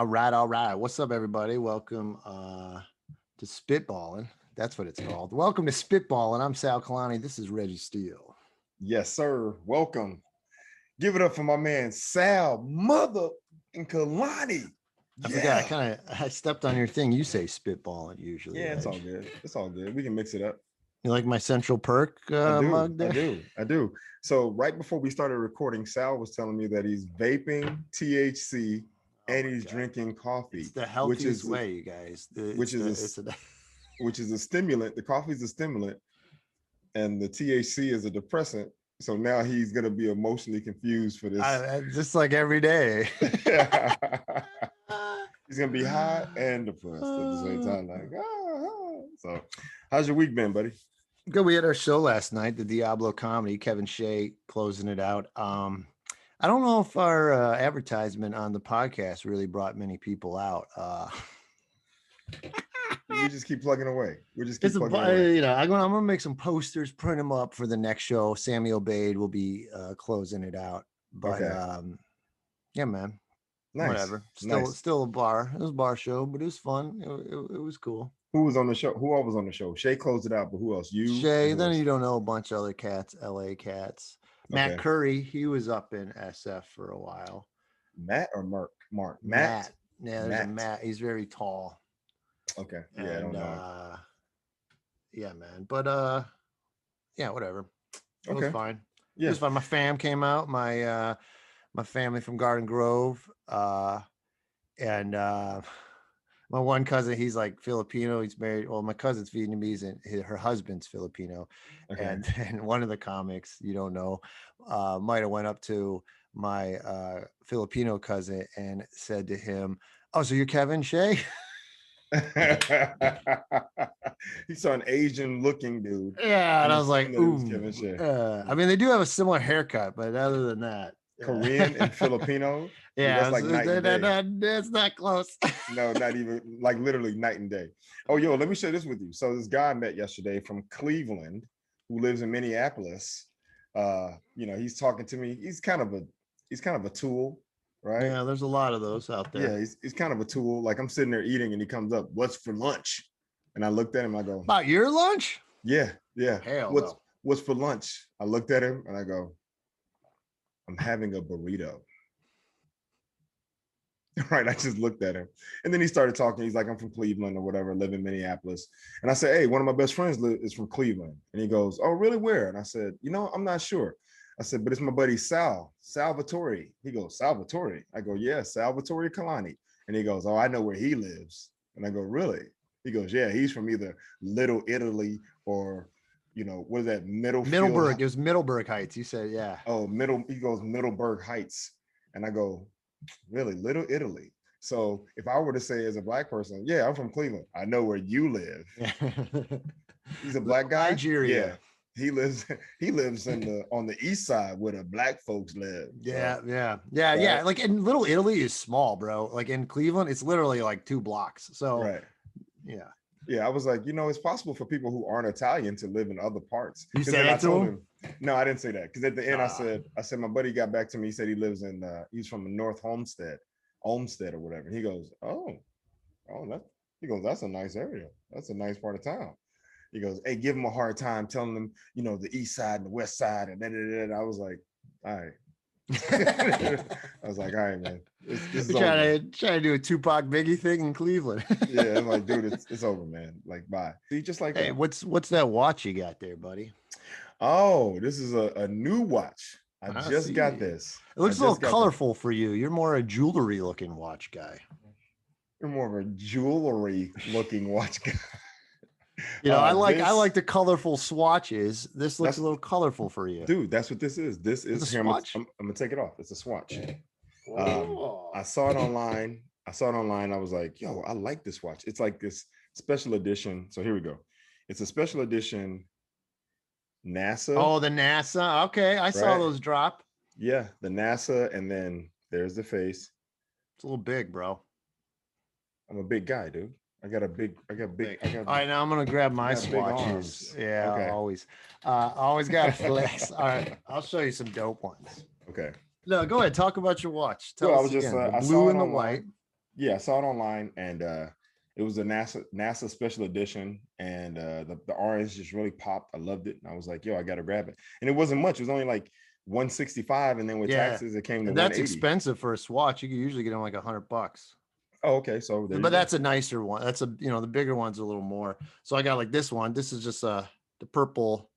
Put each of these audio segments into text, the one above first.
All right. What's up, everybody? Welcome to Spitballin. That's what it's called. Welcome to Spitballin. I'm Sal Kalani. This is Reggie Steele. Yes, sir. Welcome. Give it up for my man Sal, mother and Kalani. I forgot. I stepped on your thing. You say Spitballin usually. Yeah, it's Reg. all good. It's all good. We can mix it up. You like my Central Perk I do. mug I there? do. I do. So right before we started recording, Sal was telling me that he's vaping THC and he's God. drinking coffee. It's the healthiest way, you guys. Which is a stimulant. The coffee is a stimulant, and the THC is a depressant. So now he's gonna be emotionally confused for this. Just like every day. He's gonna be high and depressed at the same time. Like, So, how's your week been, buddy? Good. We had our show last night, the Diablo comedy. Kevin Shea closing it out. I don't know if our advertisement on the podcast really brought many people out. We just keep plugging away. I'm gonna make some posters, print them up for the next show. Sammy Obeid will be closing it out. But yeah, man. Nice. Whatever. Still a bar. It was a bar show, but it was fun. It was cool. Who was on the show? Who all was on the show? Shay closed it out, but who else? You? Shay. Then you don't know a bunch of other cats, LA cats. Matt Curry, he was up in SF for a while. Matt or Mark? Matt. Yeah, there's a Matt. He's very tall. Okay. Yeah, I don't know. Yeah, man. But yeah, whatever. It was fine. Yeah. It was fun. My fam came out. My family from Garden Grove. And my one cousin, he's like Filipino. He's married. Well, my cousin's Vietnamese and her husband's Filipino. Okay. And one of the comics, you don't know, might have went up to my Filipino cousin and said to him, "Oh, so you're Kevin Shea?" He saw an Asian looking dude. Yeah, and I was like, ooh. I mean, they do have a similar haircut, but other than that, Korean and Filipino. Yeah, dude, that's like night and day. That's not close. No, not even, like literally night and day. Oh, yo, let me share this with you. So this guy I met yesterday from Cleveland who lives in Minneapolis. He's talking to me. He's kind of a tool, right? Yeah, there's a lot of those out there. Yeah, he's kind of a tool. Like I'm sitting there eating and he comes up, "What's for lunch?" And I looked at him, I go, "About your lunch?" Yeah. Hell what's for lunch? I looked at him and I go, "I'm having a burrito." Right. I just looked at him. And then he started talking. He's like, "I'm from Cleveland or whatever, live in Minneapolis." And I said, "Hey, one of my best friends is from Cleveland." And he goes, "Oh, really? Where?" And I said, "I'm not sure." I said, "But it's my buddy Salvatore." He goes, "Salvatore?" I go, "Yeah, Salvatore Kalani." And he goes, "Oh, I know where he lives." And I go, "Really?" He goes, "Yeah, he's from either Little Italy or, what is that? Middleburg. It was Middleburg Heights. You said, yeah. Oh, he goes Middleburg Heights. And I go, "Really? Little Italy?" So if I were to say as a black person, "Yeah, I'm from Cleveland. I know where you live." He's a black guy. Nigeria. Yeah. He lives on the east side where the black folks live. Yeah. Like, in Little Italy is small, bro. Like in Cleveland, it's literally like 2 blocks. So right. Yeah. I was like, it's possible for people who aren't Italian to live in other parts. You said that to him? No, I didn't say that. Because at the end, I said, my buddy got back to me. He said he lives he's from North Olmsted or whatever. And he goes, "That's a nice area. That's a nice part of town." He goes, "Hey, give him a hard time, telling them, the east side and the west side." And then I was like, all right. I was like, all right, man. This is trying to do a Tupac Biggie thing in Cleveland. Yeah, I'm like, dude, it's over, man. Like, bye. See, just like hey, that. What's that watch you got there, buddy? Oh, this is a new watch. I just got this. It looks a little colorful for you. You're more a jewelry looking watch guy. You're more of a jewelry looking watch guy. I like the colorful swatches. This looks a little colorful for you, dude. That's what this is. This is here. I'm gonna take it off. It's a swatch. I saw it online. I was like, "Yo, I like this watch." It's like this special edition. So here we go. It's a special edition NASA. Oh, the NASA. Okay, I saw those drop. Yeah, the NASA, and then there's the face. It's a little big, bro. I'm a big guy, dude. I got big. All right, now I'm gonna grab my swatches. Yeah, okay. always got to flex. All right, I'll show you some dope ones. Okay. No, go ahead. Talk about your watch. I was just the I blue saw and the online. white. Yeah, I saw it online, and it was a NASA special edition, and the orange just really popped. I loved it, and I was like, "Yo, I gotta grab it." And it wasn't much; it was only like 165, and then with Yeah, taxes, it came to and that's 180. expensive for a Swatch. You can usually get them like $100. Oh, okay, so there you But go. that's a nicer one. That's a, the bigger one's a little more. So I got like this one. This is just the purple,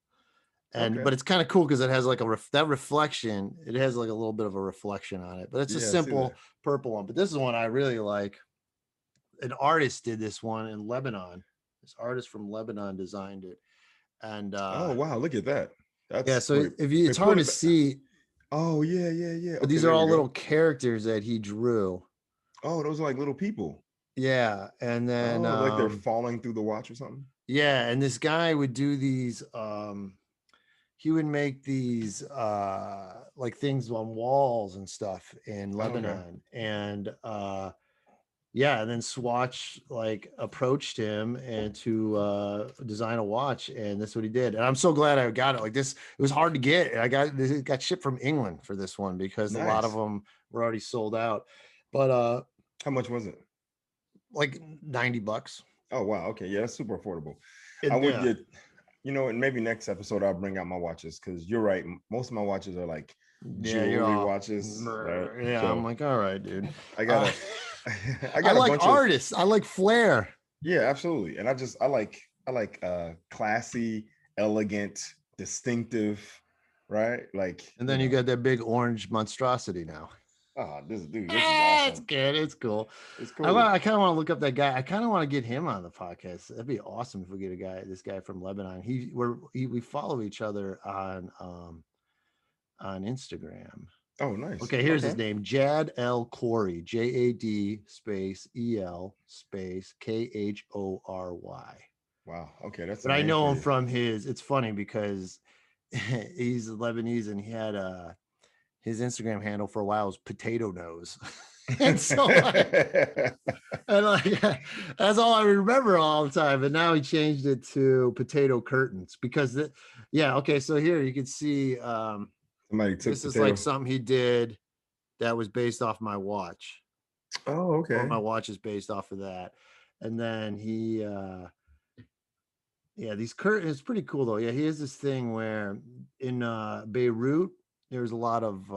and Okay, but it's kind of cool because it has like that reflection. It has like a little bit of a reflection on it, but it's a yeah, I see that. simple purple one. But this is one I really like. An artist did this one in Lebanon. This artist from Lebanon designed it, and Oh wow, look at that. yeah. That's So wait, if you, it's wait, pull hard to it back. see, Oh yeah, yeah, yeah. but Okay, these are there we all go. little characters that he drew. Oh, those are like little people. Yeah, and then Oh, like they're falling through the watch or something. yeah, and this guy would do these. He would make these like things on walls and stuff in Oh, okay. Lebanon, and yeah, and then Swatch like approached him and to design a watch, and that's what he did. And I'm so glad I got it. Like this, it was hard to get. It got shipped from England for this one because a lot of Nice. them were already sold out. But How much was it? like $90. Oh wow. Okay, yeah, that's super affordable. I And would yeah, get, and maybe next episode I'll bring out my watches because you're right. Most of my watches are like yeah, you're jewelry all watches, right? yeah. I'm So like, all right, dude. I Uh, gotta, I I got a like bunch of, artists. I like flair. yeah, absolutely. And I like classy, elegant, distinctive, right? Like, And then you got that big orange monstrosity now. oh, this is It's awesome. good. It's cool. It's I cool. want. I kind of want to look up that guy. I kind of want to get him on the podcast. That'd be awesome if we get this guy from Lebanon. We follow each other on Instagram. Oh, nice. Okay, here's his Okay. name: Jad L. Corey. JAD space EL space KHORY. Wow. Okay, that's a But I name know for him you. from his. It's funny because he's Lebanese and he had his Instagram handle for a while was potato nose. And so like and like that's all I remember all the time. And now he changed it to potato curtains because yeah, okay. So here you can see Somebody took this is like potato. something he did that was based off my watch. Oh, Or okay. my watch is based off of that. And then he yeah, these curtains, it's pretty cool though. Yeah, he has this thing where in Beirut, there's a lot of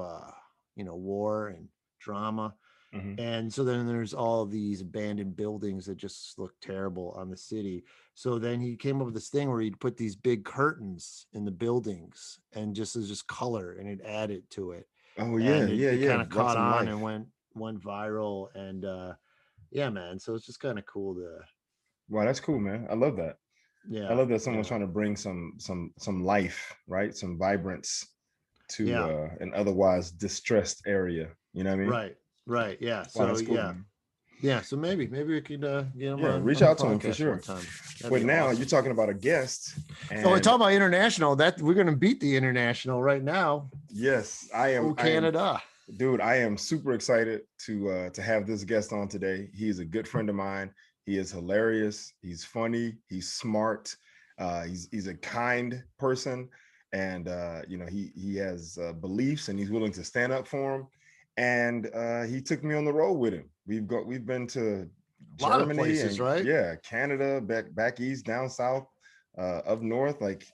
war and drama. Hmm. And so then there's all these abandoned buildings that just look terrible on the city. So then he came up with this thing where he'd put these big curtains in the buildings and just as just color and it added to it. Oh yeah, And it, yeah, it yeah. kind of Brought caught some on and life. went viral. And yeah, man. So it's just kind of cool to Wow, that's cool, man. I love that. I yeah, love that someone's yeah, trying to bring some life, right? Some vibrance to yeah. an otherwise distressed area. You know what I mean? Right, right. Yeah. Wow, So that's cool, yeah. man. Yeah. So maybe we could get him Yeah, reach on the out to him for podcast one sure. time. That'd But be now you're awesome. talking about a guest, So we and talk about international. That we're gonna beat the international right now. yes, I am. Oh, I am, Canada. dude. I am super excited to have this guest on today. He's a good friend of mine. He is hilarious. He's funny. He's smart. He's a kind person, and he has beliefs, and he's willing to stand up for them. And he took me on the road with him. We've been to A lot of Germany places, and right? yeah, Canada, back east, down south, up north. Like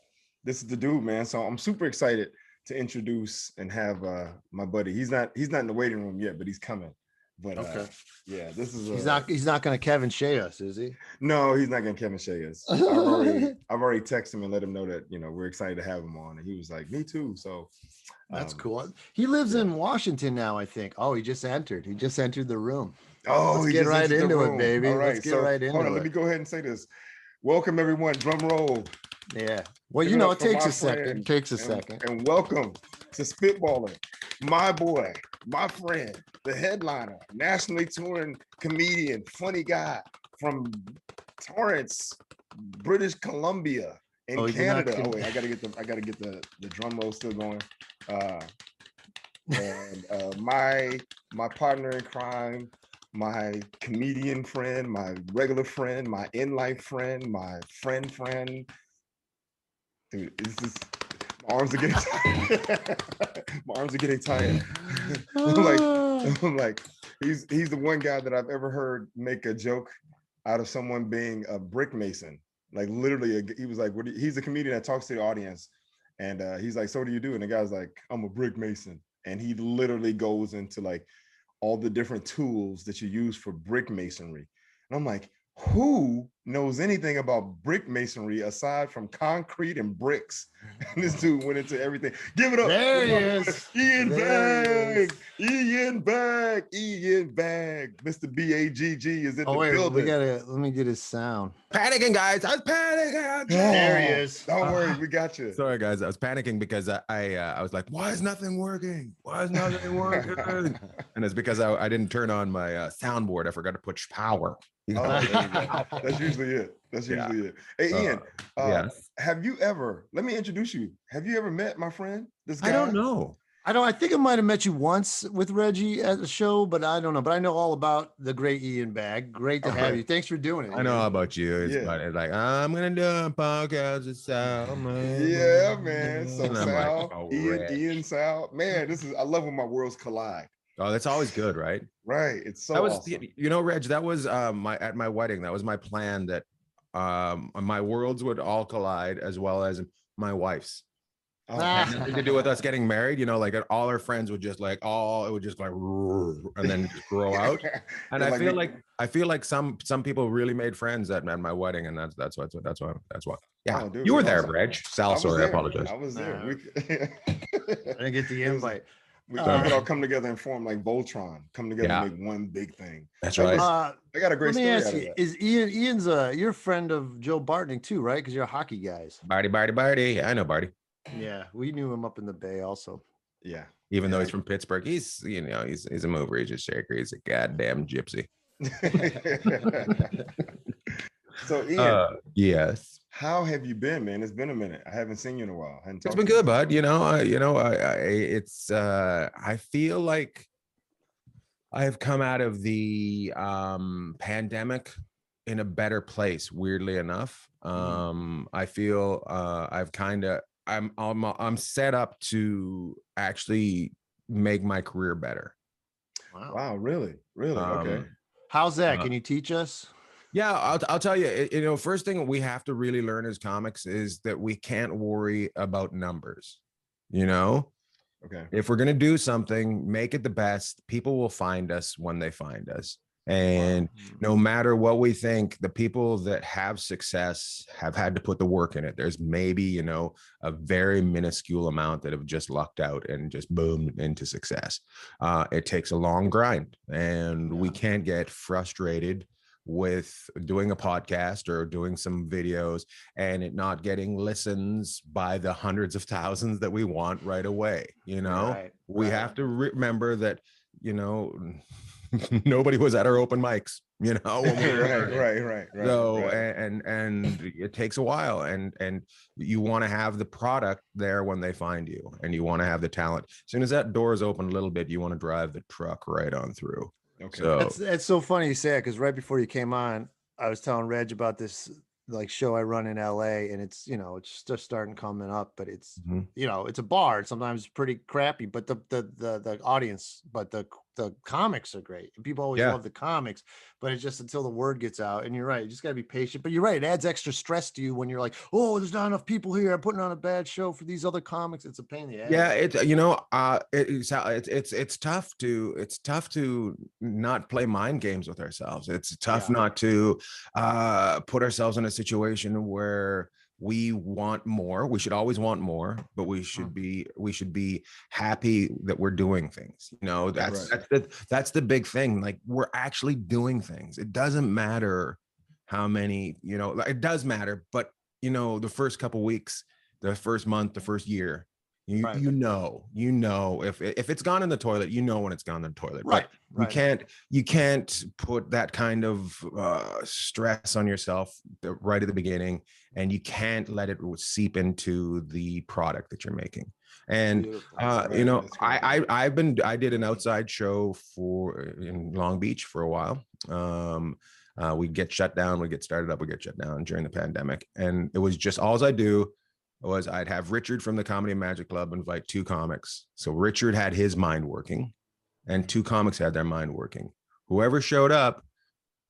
this is the dude, man. So I'm super excited to introduce and have my buddy. He's not in the waiting room yet, but he's coming. But Okay. yeah, this is He's not gonna Kevin Shea us, is he? no, he's not gonna Kevin Shea us. I've already texted him and let him know that we're excited to have him on, and he was like, "Me too." So, That's um, cool. He lives yeah. in Washington now, I think. Oh, he just entered. He just entered the room. Oh, Let's he get just right entered the into it, room. All baby. Let's right, get so right hold on. into Let it. me go ahead and say this. Welcome everyone. Drum roll. Yeah. Well, Give it up it for takes my a second. It friend, takes a and, second. and welcome to Spitballin, my boy, my friend, the headliner, nationally touring comedian, funny guy from Torrance, British Columbia, in Oh, he did not. Canada. Oh wait, I gotta get the drum roll still going. Uh, and my partner in crime, my comedian friend, my regular friend, my in life friend, my friend. Dude, this is my arms are getting tired. My arms are getting tired. I'm like, I'm like, He's the one guy that I've ever heard make a joke out of someone being a brick mason. Like literally, he was like, he's a comedian that talks to the audience, and he's like, "So what do you do?" And the guy's like, "I'm a brick mason," and he literally goes into like all the different tools that you use for brick masonry. And I'm like, who knows anything about brick masonry aside from concrete and bricks? And this dude went into everything. Give it up. There he is. Ian There he Bagg. is. Ian Bagg. Ian Bagg. Mr. BAGG is in Oh the wait, building. let me get his sound. Panicking, guys. I was panicking. There he is. Don't worry, we got you. Sorry, guys. I was panicking because I was like, why is nothing working? Why is nothing working? And it's because I didn't turn on my soundboard. I forgot to push power. Oh, there you go. That's usually it. That's usually it. Hey, Ian, yes. have you ever, let me introduce you. Have you ever met my friend, this guy? I don't know. I think I might have met you once with Reggie at the show, but I don't know. But I know all about the great Ian Bagg. Great to have you. Thanks for doing it. I know about you. It's like, I'm going to do a podcast with Sal. Yeah, man. So Sal, like, Ian, Sal. Man, I love when my worlds collide. Oh, that's always good, right? Right. It's so that was, awesome. You know, Reg, that was at my wedding. That was my plan, that my worlds would all collide, as well as my wife's. Had nothing to do with us getting married, you know, like all our friends would just like, it would just like, and then just grow out. And I feel like some people really made friends at my wedding, and that's why. Yeah, dude, you were there, Reg. Sal, sorry, I apologize. I was there. I didn't get the invite. We could all come together and form like Voltron, come together and make one big thing. That's right. I got a great story out of that. Is Ian's you're a friend of Joe Bartnick too, right? Because you're hockey guys. Barty. I know Barty. Yeah, we knew him up in the Bay also. Yeah. Even though he's from Pittsburgh, he's a mover, he's a shaker, he's a goddamn gypsy. So Ian, yes. How have you been, man? It's been a minute. I haven't seen you in a while. It's been good, bud. I feel like I've come out of the pandemic in a better place, weirdly enough. I feel I'm set up to actually make my career better. Wow, really? Okay. How's that? Can you teach us? Yeah, I'll tell you, first thing we have to really learn as comics is that we can't worry about numbers, Okay. If we're going to do something, make it the best. People will find us when they find us. And no matter what we think, the people that have success have had to put the work in it. There's maybe, a very minuscule amount that have just lucked out and just boomed into success. It takes a long grind, and we can't get frustrated with doing a podcast or doing some videos and it not getting listens by the hundreds of thousands that we want right away. We have to remember that, nobody was at our open mics, when we right. So, and it takes a while, and you want to have the product there when they find you, and you want to have the talent. As soon as that door is open a little bit, you want to drive the truck right on through. Okay. So it's so funny you say that, because right before you came on, I was telling Reg about this show I run in LA, and it's it's just starting coming up, but it's it's a bar. Sometimes it's pretty crappy, but the audience, but the comics are great, and people always love the comics, but it's just until the word gets out. And you're right, you just got to be patient, but you're right, it adds extra stress to you when you're like, oh, there's not enough people here, I'm putting on a bad show for these other comics. It's a pain in the ass. It's tough to not play mind games with ourselves. It's tough not to put ourselves in a situation where we want more. We should always want more, but we should be happy that we're doing things. That's the big thing. Like, we're actually doing things. It doesn't matter how many, it does matter, but the first couple weeks, the first month, the first year, if it's gone in the toilet, when it's gone in the toilet. Right. But you can't put that kind of stress on yourself right at the beginning, and you can't let it seep into the product that you're making. And I did an outside show in Long Beach for a while. We'd get shut down, we'd get started up, we'd get shut down during the pandemic, and it was just I'd have Richard from the Comedy and Magic Club invite two comics. So Richard had his mind working, and 2 comics had their mind working. Whoever showed up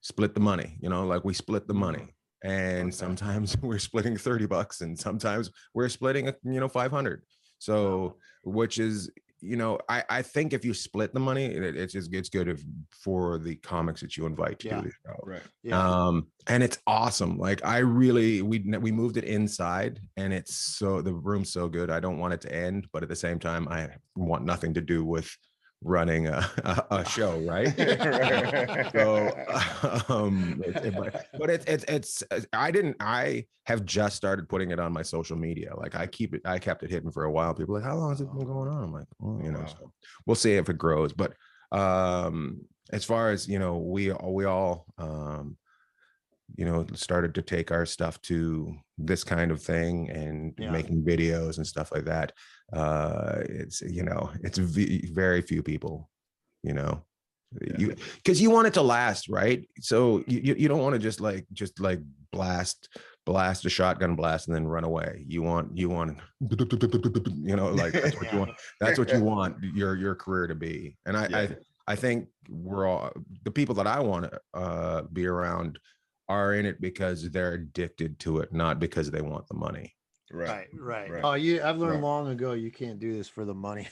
split the money, like we split the money. And sometimes we're splitting $30 and sometimes we're splitting, 500. So, which is, I think if you split the money, it's good for the comics that you invite to do the show. Right. Yeah. And it's awesome. Like we moved it inside and the room's so good. I don't want it to end, but at the same time, I want nothing to do with running a show, right? So but it's I have just started putting it on my social media. Like I kept it hidden for a while. People are like, how long has it been going on? I'm like, well, so we'll see if it grows. But as far as we all started to take our stuff to this kind of thing and making videos and stuff like that. It's very few people, because you want it to last, right? So you don't want to just like blast a shotgun blast and then run away. You want like that's what you want. That's what you want your career to be. And I think we're all, the people that I want to be around are in it because they're addicted to it, not because they want the money. Right. Oh, I've learned long ago you can't do this for the money.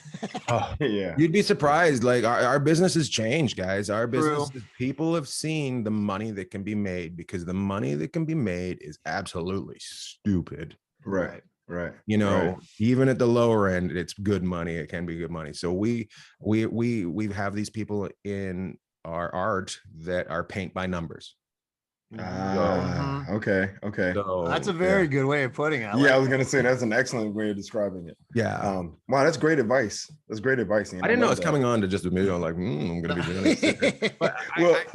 You'd be surprised. Like our business has changed, guys. Our business, people have seen the money that can be made, because the money that can be made is absolutely stupid. Right. Even at the lower end, it's good money. It can be good money. So we have these people in our art that are paint by numbers. Okay. So, that's a very good way of putting it. I was gonna say that's an excellent way of describing it. Wow, that's great advice. That's great advice. I didn't know it's coming on to just a video like I'm gonna be doing it. But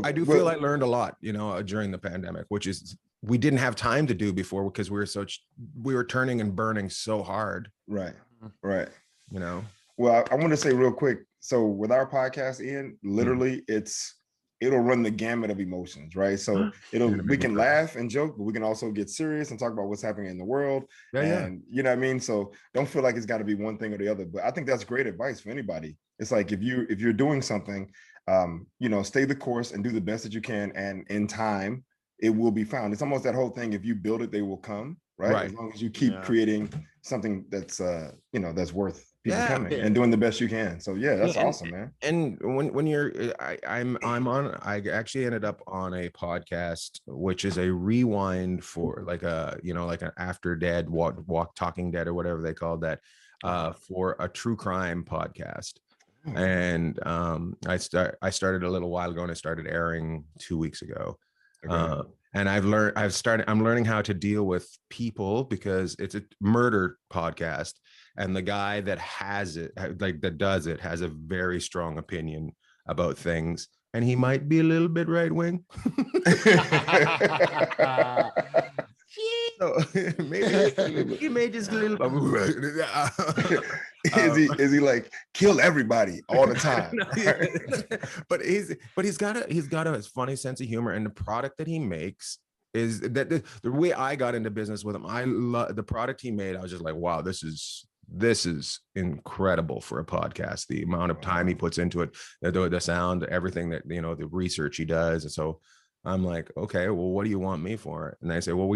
I do feel I learned a lot, during the pandemic, which is we didn't have time to do before because we were turning and burning so hard. Right. Well, I want to say real quick. So with our podcast, Ian, literally it'll run the gamut of emotions, right? So we can laugh and joke, but we can also get serious and talk about what's happening in the world. And you know what I mean? So don't feel like it's got to be one thing or the other. But I think that's great advice for anybody. It's like if you're doing something, stay the course and do the best that you can, and in time it will be found. It's almost that whole thing. If you build it, they will come, right? As long as you keep creating something that's that's worth people coming and doing the best you can. So that's awesome, man. And when you're I actually ended up on a podcast which is a rewind for like an After Dead walk Talking Dead or whatever they called that, for a true crime podcast. And I started a little while ago and it started airing 2 weeks ago. And I'm learning how to deal with people because it's a murder podcast. And the guy that does it has a very strong opinion about things. And he might be a little bit right wing. So maybe he may just a little. Is he like kill everybody all the time? But he's got a funny sense of humor, and the product that he makes is that the way I got into business with him. I love the product he made. I was just like, wow, this is incredible for a podcast. The amount of time he puts into it, the sound, everything that the research he does, and so. I'm like, okay, well, what do you want me for? And they say, well,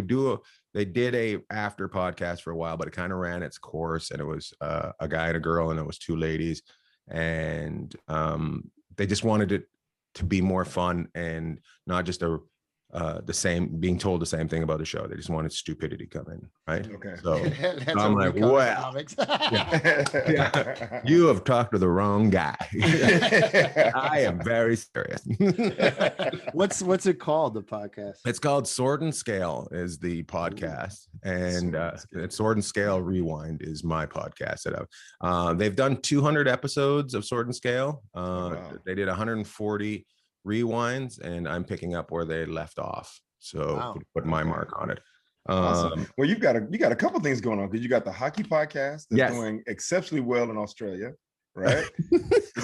they did a after podcast for a while, but it kind of ran its course, and it was a guy and a girl, and it was 2 ladies, and they just wanted it to be more fun and not just being told the same thing about the show. They just wanted stupidity come in, right? Okay. So I'm like, well, you have talked to the wrong guy. I am very serious. What's it called, the podcast? It's called Sword and Scale is the podcast. And Sword and Scale Rewind is my podcast. They've done 200 episodes of Sword and Scale. They did 140 rewinds, and I'm picking up where they left off, so put my mark on it. Awesome. Well, you got a couple things going on, because you got the hockey podcast that's doing exceptionally well in Australia, right?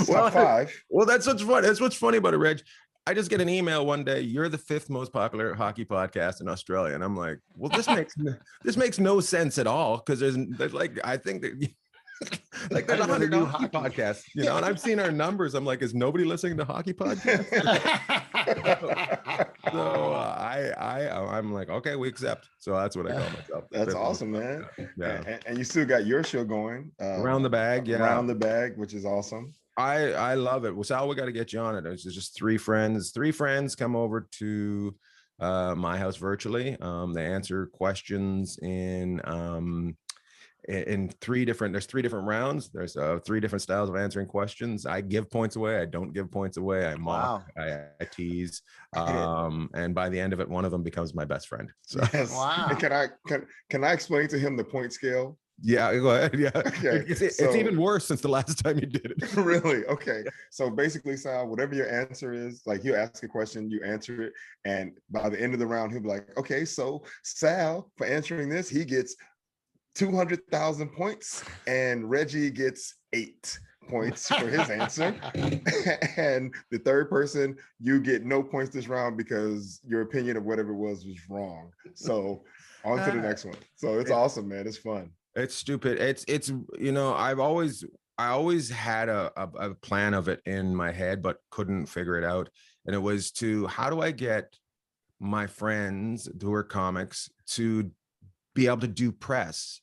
Top 5. Well, that's what's funny about it, Reg. I just get an email one day, you're the 5th most popular hockey podcast in Australia, and I'm like, well, this makes no sense at all, because there's like, I think that Like there's I'd rather 100 do hockey hockey. podcasts, you know, and I've seen our numbers. I'm like, is nobody listening to hockey podcasts? So I'm like, okay, we accept. So that's what I call myself. That's Spitball. awesome, man. Yeah. And you still got your show going. Around the bag. Yeah. Around the bag, which is awesome. I love it. Well, Sal, we got to get you on it. It's just three friends. Three friends come over to my house virtually. They answer questions in there's three different rounds. There's three different styles of answering questions. I give points away. I don't give points away. I mock. Wow. I tease. And by the end of it, one of them becomes my best friend. So Yes. Wow. And can I explain to him the point scale? yeah, go ahead. Yeah. Okay, It's so- even worse since the last time you did it. Really? Okay. So basically, Sal, whatever your answer is, like he'll ask a question, you answer it, and by the end of the round, he'll be like, okay, so Sal, for answering this, he gets 200,000 points, and Reggie gets 8 points for his answer. And the third person, you get no points this round because your opinion of whatever it was wrong. So on to the next one. So it's awesome, man. It's fun. It's stupid. It's you know, I always had a plan of it in my head, but couldn't figure it out. And it was how do I get my friends who are comics to be able to do press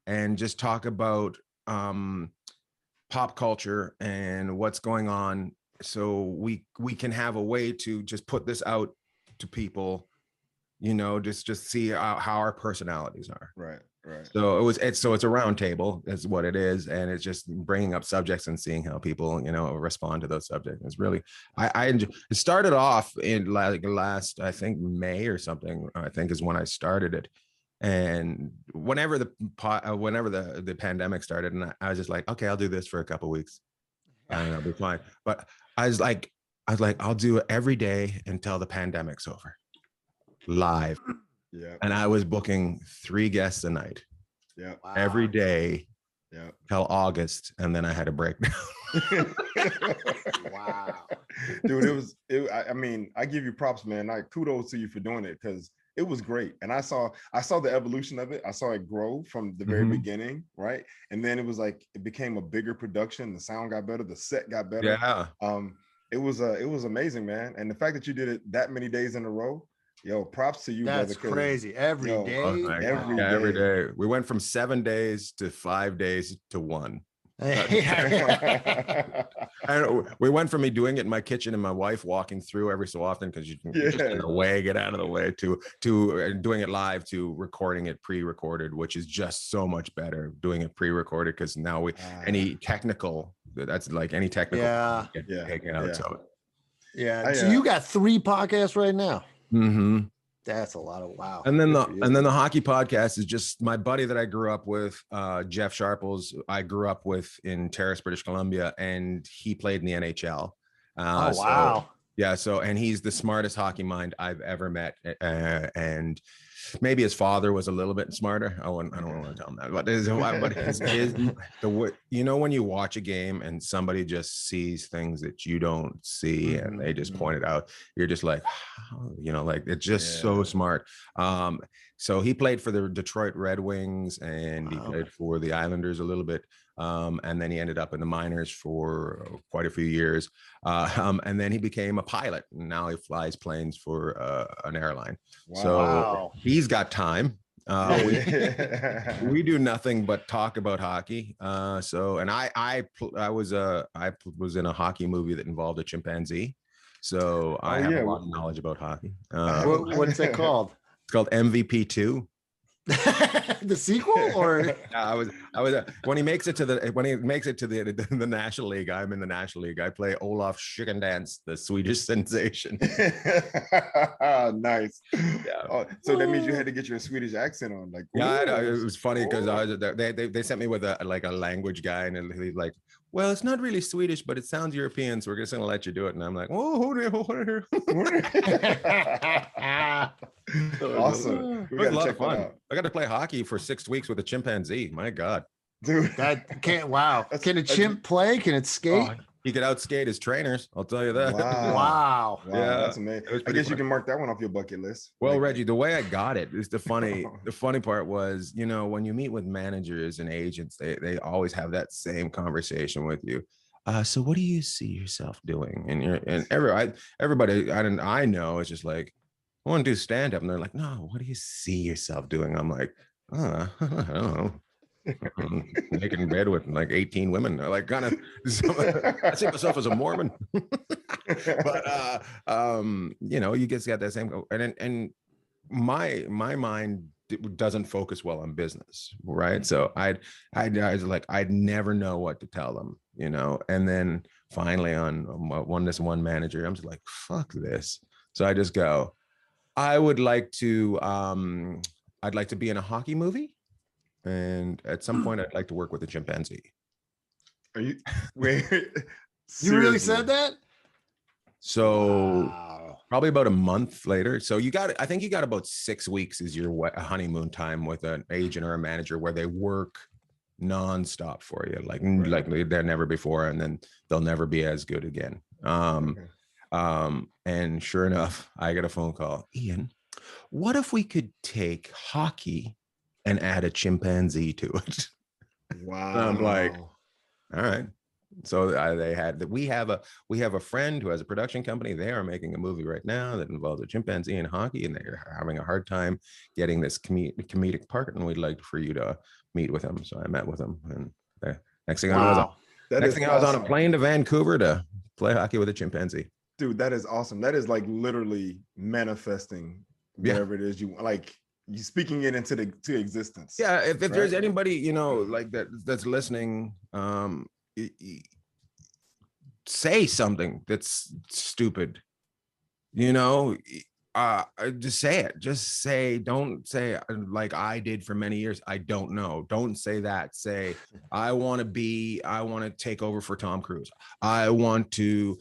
and just talk about pop culture and what's going on, so we can have a way to just put this out to people, you know, just see how our personalities are. Right. So it's a round table is what it is, and it's just bringing up subjects and seeing how people, you know, respond to those subjects. It's really I enjoy. It started off in like last, I think May or something, I think is when I started it. And whenever the pandemic started, and I was just like, okay, I'll do this for a couple of weeks and I'll be fine. But I was like, I'll do it every day until the pandemic's over, live. Yeah. And I was booking 3 guests a night. Yeah. Wow. Every day. Yeah. Till August, and then I had a breakdown. Wow. Dude, I mean, I give you props, man. Like kudos to you for doing it, because it was great. And I saw the evolution of it. I saw it grow from the very beginning, right? And then it was like it became a bigger production. The sound got better, the set got better. Yeah. It was amazing, man. And the fact that you did it that many days in a row, yo, props to you, That's brother. crazy. Every day. Every day. We went from 7 days to 5 days to 1. And we went from me doing it in my kitchen and my wife walking through every so often because you can just in the way, get out of the way, to doing it live, to recording it pre-recorded, which is just so much better doing it pre-recorded, because now any technical get taken out. So so you got 3 podcasts right now. Mm-hmm. That's a lot of wow. And then the hockey podcast is just my buddy that I grew up with, Jeff Sharples. I grew up with in Terrace, British Columbia, and he played in the NHL. Oh wow! And he's the smartest hockey mind I've ever met, and maybe his father was a little bit smarter. I don't want to tell him that, but you know, when you watch a game and somebody just sees things that you don't see and they just point it out, you're just like, you know, like it's just so smart. So he played for the Detroit Red Wings, and he played for the Islanders a little bit. And then he ended up in the minors for quite a few years. And then he became a pilot, and now he flies planes for an airline. Wow. So he's got time. We do nothing but talk about hockey. I was in a hockey movie that involved a chimpanzee. So I have a lot of knowledge about hockey. What's it called? It's called MVP2. The sequel, or I was when he makes it to the National League. I'm in the National League. I play Olaf Schickendance, the Swedish sensation. Nice. Yeah. So that means you had to get your Swedish accent on. Like, it was funny because they sent me with a language guy, and he's like, well, it's not really Swedish, but it sounds European, so we're just gonna let you do it. And I'm like, awesome. It was a lot of fun. I got to play hockey for 6 weeks with a chimpanzee. My God. Dude, that can't. Wow. Can a chimp play? Can it skate? he could outskate his trainers. I'll tell you that. Wow. Wow, Yeah, that's amazing. it was I pretty guess you funny. can mark that one off your bucket list. Well, Like, Reggie, the way I got it is the funny part was, you know, when you meet with managers and agents, they always have that same conversation with you. So what do you see yourself doing? And everybody I know is just like, I want to do stand up, and they're like, no, what do you see yourself doing? I'm like, I don't know. Making bed with like 18 women. They're like, kind of, I see myself as a Mormon. But you know, you just got that same, and my mind doesn't focus well on business, right? So I was like, I'd never know what to tell them, you know. And then finally on this one manager, I'm just like, fuck this. So I just go, I'd like to be in a hockey movie, and at some point I'd like to work with a chimpanzee. Are you wait? You really Seriously? said that? So Wow. probably about a month later. So I think you got about 6 weeks is your honeymoon time with an agent or a manager where they work nonstop for you, like they're never before, and then they'll never be as good again. And sure enough, I get a phone call. Ian, what if we could take hockey and add a chimpanzee to it? Wow. And I'm like, all right. So we have a friend who has a production company. They are making a movie right now that involves a chimpanzee and hockey, and they're having a hard time getting this comedic part, and we'd like for you to meet with him. So I met with him, and next thing I know, I was on a plane to Vancouver to play hockey with a chimpanzee. Dude, that is awesome. That is like literally manifesting whatever it is you want. Like, you speaking it into existence. Yeah, if there's anybody, you know, like that's listening, say something that's stupid, you know, just say it. Just say, don't say like I did for many years, I don't know. Don't say that. Say, I want to take over for Tom Cruise. I want to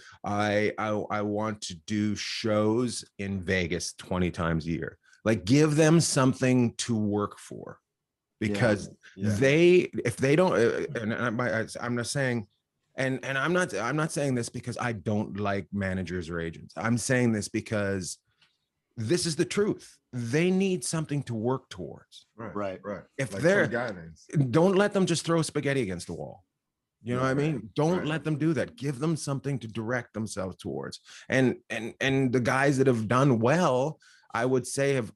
do shows in Vegas 20 times a year. Like, give them something to work for, because if they don't, and I'm not saying, and I'm not saying this because I don't like managers or agents. I'm saying this because this is the truth. They need something to work towards. Right. If like they're guidance, don't let them just throw spaghetti against the wall. You know what I mean? Don't let them do that. Give them something to direct themselves towards. And the guys that have done well, I would say, have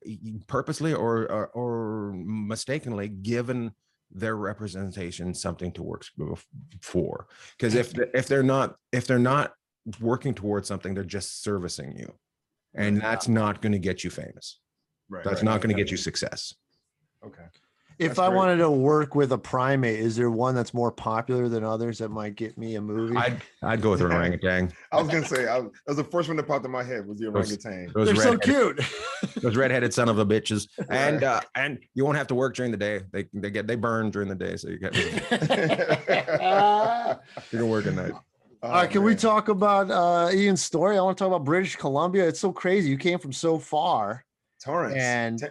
purposely or mistakenly given their representation something to work for. Because if they're not working towards something, they're just servicing you, and that's not going to get you famous. That's not going to get you success. Okay. If I wanted to work with a primate, is there one that's more popular than others that might get me a movie? I'd go with an orangutan. I was gonna say, that was the first one that popped in my head, was the orangutan. They're so cute. Those redheaded son of a bitches. And you won't have to work during the day. They burn during the day, so you can work at night. All right, can we talk about Ian's story? I want to talk about British Columbia. It's so crazy. You came from so far. Terrence.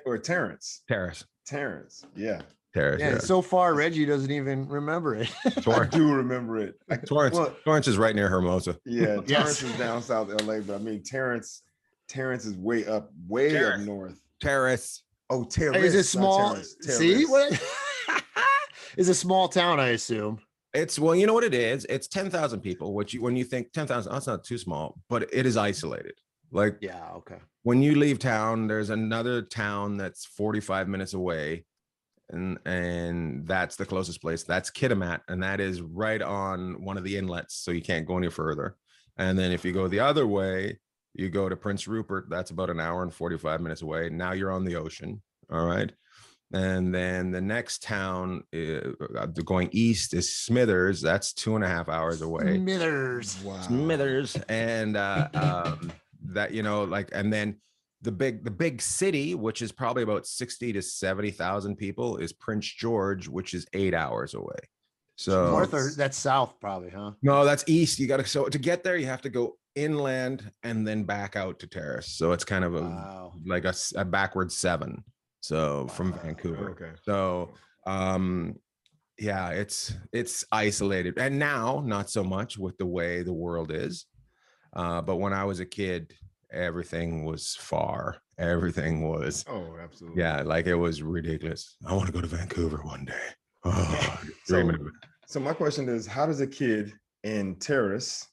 Yeah. Terrace. Yeah, so far Reggie doesn't even remember it. I do remember it. Torrance is right near Hermosa. Yeah, Torrance is down south LA, but I mean Terrence is way up north. Terrace. Oh, Terrace. Is it small? See what? It's a small town, I assume. Well, you know what it is? It's 10,000 people, which when you think 10,000, that's not too small, but it is isolated. Like, yeah, okay. When you leave town, there's another town that's 45 minutes away, and that's the closest place. That's Kitimat, and that is right on one of the inlets, so you can't go any further. And then if you go the other way, you go to Prince Rupert. That's about an hour and 45 minutes away. Now you're on the ocean. All right. And then the next town going east is Smithers. That's 2.5 hours away. Smithers. Wow. Smithers. And that, you know, like, and then the big city, which is probably about 60 to 70,000 people, is Prince George, which is 8 hours away. So north, or that's south probably, huh? No, that's east. You got to, so to get there, you have to go inland and then back out to Terrace. So it's kind of like a backward 7. So from Vancouver. Okay. So yeah, it's isolated, and now not so much with the way the world is. But when I was a kid, everything was far. Everything was, Oh, absolutely. yeah, like it was ridiculous. I want to go to Vancouver one day. Oh, dreaming So, of it. so my question is, how does a kid in Terrace,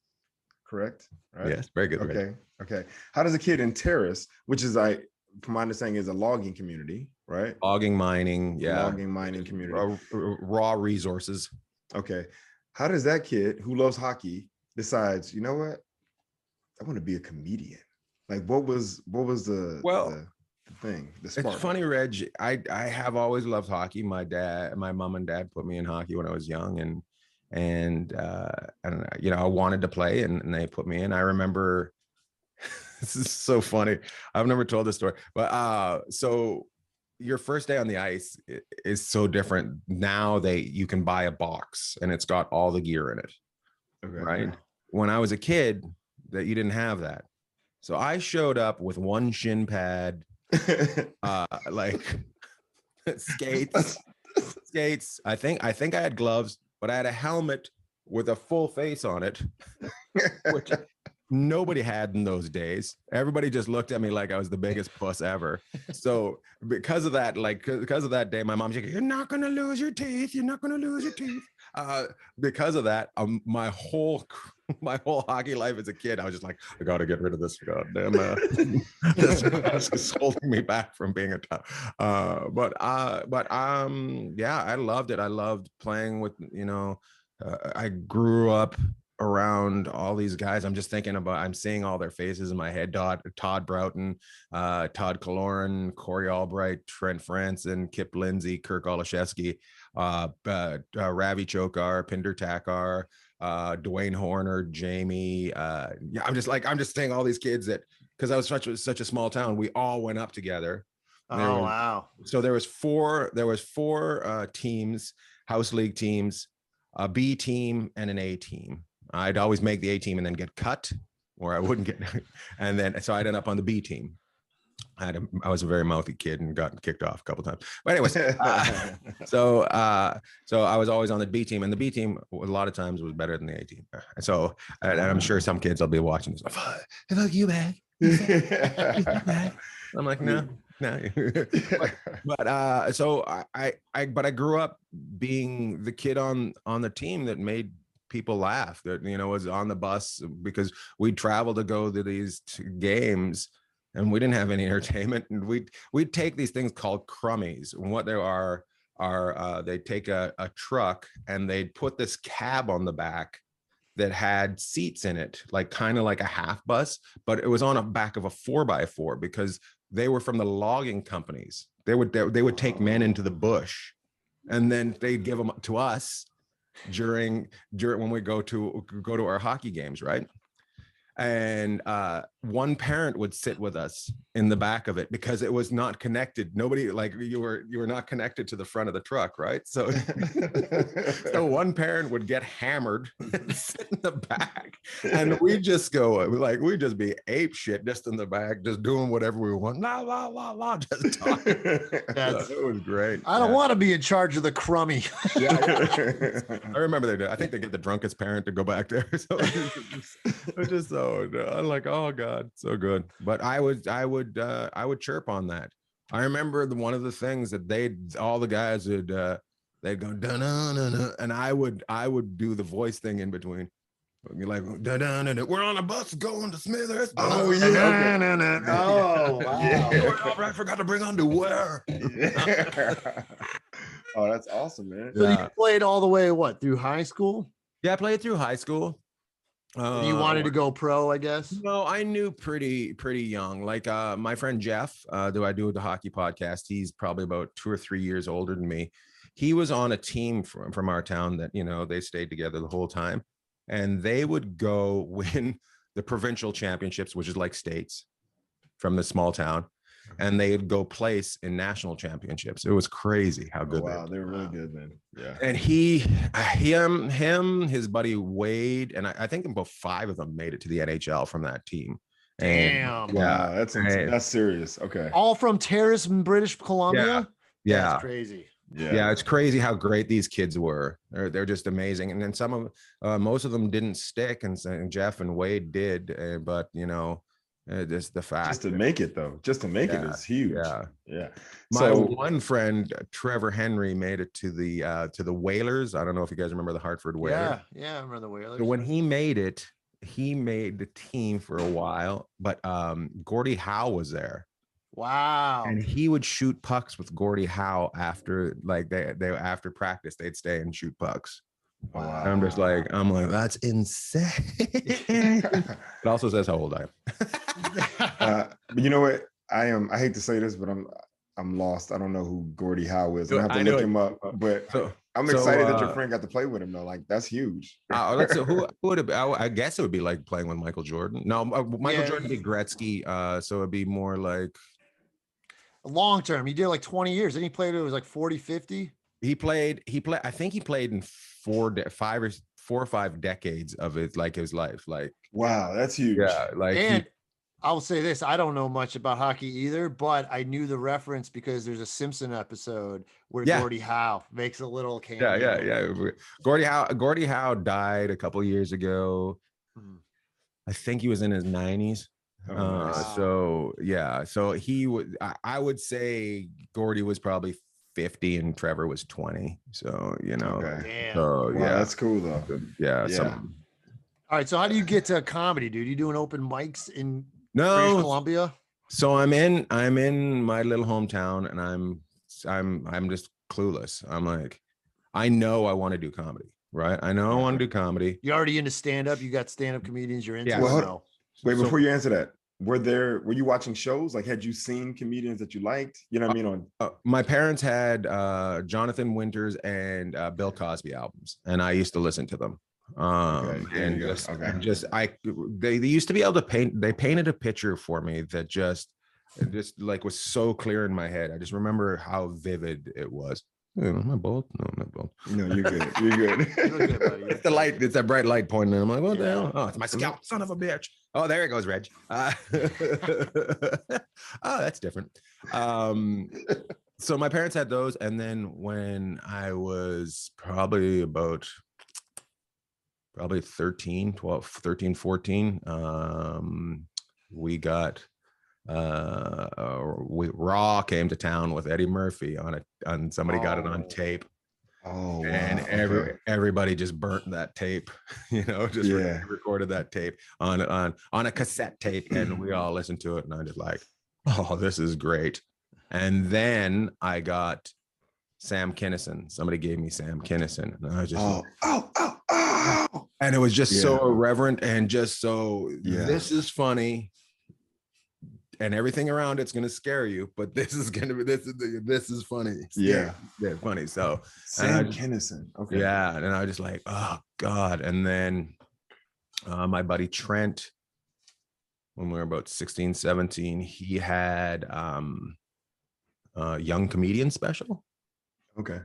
correct? Right. Yes, very good, Reg. Okay. Okay. How does a kid in Terrace, which is from my understanding, is a logging community, right? Logging, mining, yeah, Logging mining community. raw resources. Okay. How does that kid who loves hockey decides, you know what? I want to be a comedian. Like, what was the Well, the thing, the it's spark? funny, Reg. I have always loved hockey. My mom and dad put me in hockey when I was young, and you know, I wanted to play, and they put me in. I remember this is so funny. I've never told this story, but so your first day on the ice is so different now. You can buy a box and it's got all the gear in it, Okay. right? When I was a kid, that you didn't have that. So I showed up with one shin pad, like skates. I think I had gloves, but I had a helmet with a full face on it, which nobody had in those days. Everybody just looked at me like I was the biggest puss ever. So because of that, because of that day, my mom's like, "You're not gonna lose your teeth. You're not gonna lose your teeth." Because of that, my whole hockey life as a kid, I was just like, I gotta get rid of this goddamn this is holding me back from being a tough. Yeah, I loved it. I loved playing with, you know, I grew up around all these guys. I'm seeing all their faces in my head. Todd Broughton, Todd Kaloran, Corey Albright, Trent Franson, Kip Lindsay, Kirk Olszewski, Ravi Chokar, Pinder Takar, Dwayne Horner, Jamie. Yeah, I'm just saying all these kids that, because I was such a small town, we all went up together. Wow. So there was four teams, house league teams, a B team and an A team. I'd always make the A team and then get cut, or I wouldn't get, and then so I'd end up on the B team. I was a very mouthy kid and got kicked off a couple times. But anyways, so I was always on the B team, and the B team a lot of times was better than the A team. So, and I'm sure some kids will be watching this. Fuck you, Bagg. I'm like, no. So I grew up being the kid on the team that made people laugh, that, you know, was on the bus, because we'd travel to go to these games and we didn't have any entertainment, and we'd take these things called crummies, and what they are they'd take a truck and they'd put this cab on the back that had seats in it, like kind of like a half bus, but it was on a back of a 4x4, because they were from the logging companies. They would take men into the bush, and then they'd give them to us during when we go to our hockey games, right? And one parent would sit with us in the back of it because it was not connected. Nobody, like, you were not connected to the front of the truck, right? So so one parent would get hammered and sit in the back, and we just be ape shit just in the back, just doing whatever we want, la la la la, just talking. It was great. I don't want to be in charge of the crummy. Yeah. I remember they did. I think they get the drunkest parent to go back there. So it just so, I'm like, oh god, so good. But I would chirp on that. I remember one of the things that all the guys would they'd go dun-dun-dun-dun, and I would do the voice thing in between. Like, dun-dun-dun-dun, we're on a bus going to Smithers. Oh yeah. Okay. Oh wow. Yeah. I forgot to bring underwear. Oh, that's awesome, man. So you played all the way through high school? Yeah, I played through high school. You wanted to go pro, I guess? No, I knew pretty young. Like my friend Jeff, do I do the hockey podcast? He's probably about 2 or 3 years older than me. He was on a team from our town that, you know, they stayed together the whole time, and they would go win the provincial championships, which is like states, from the small town, and they'd go place in national championships. It was crazy how good they were really good, man. Yeah. And his buddy Wade, and I think about 5 of them made it to the NHL from that team. Damn. Wow, that's serious. Okay. All from Terrace in British Columbia? Yeah. That's crazy. Yeah, it's crazy how great these kids were. They're just amazing. And then most of them didn't stick, and Jeff and Wade did. But just the fact just to make it though, just to make it is huge. Yeah. My one friend Trevor Henry made it to the Whalers. I don't know if you guys remember the Hartford Whalers. Yeah, I remember the Whalers. So when he made it, he made the team for a while, but Gordie Howe was there. Wow. And he would shoot pucks with Gordie Howe after, like, they after practice, they'd stay and shoot pucks. Wow. I'm like, that's insane. It also says how old I am. But you know what? I hate to say this, but I'm lost. I don't know who Gordie Howe is. I have to look him up. But I'm excited that your friend got to play with him though. Like, that's huge. Who would it be? I guess it would be like playing with Michael Jordan. No, Michael Jordan would be Gretzky. So it'd be more like long term. He did like 20 years. Then he played it was like 40, 50. He played. I think he played in 4 or 5 decades of his life. Like, wow, that's huge. Yeah, like, and I'll say this: I don't know much about hockey either, but I knew the reference because there's a Simpson episode where Gordie Howe makes a little cameo. Yeah. Gordie Howe died a couple years ago. I think he was in his 90s. Nice. So he would. I would say Gordie was probably 50 and Trevor was 20. So Okay. So wow, that's cool though. Yeah. All right. So how do you get to comedy, dude? You doing open mics in British Columbia? So I'm in my little hometown, and I'm just clueless. I'm like, I know I want to do comedy, right? I know I want to do comedy. You already into stand-up? You got stand-up comedians you're into? Well, wait, before you answer that, were you watching shows? Like, had you seen comedians that you liked? You know what I mean? My parents had Jonathan Winters and Bill Cosby albums, and I used to listen to them. They used to be able to painted a picture for me that just like was so clear in my head. I just remember how vivid it was. Am I bald? No, I'm not bald. No, you're good. You're good. You're good, buddy. It's the light. It's that bright light pointing. I'm like, what the hell? Oh, it's my scalp, son of a bitch. Oh, there it goes, Reg. Oh, that's different. So my parents had those, and then when I was probably 13, 14, we got Raw came to town with Eddie Murphy on somebody got it on tape. Oh, and wow. Everybody just burnt that tape, recorded that tape on a cassette tape, and we all listened to it, and I just like, oh, this is great. And then I got Sam Kinison. Somebody gave me Sam Kinison, and I was just and it was just so irreverent and just so this is funny. And everything around it's gonna scare you, but this is funny. Yeah, funny. So Sam Kinison. Okay. Yeah, and I was just like, oh God. And then my buddy Trent, when we were about 16, 17, he had Young Comedian special. Okay.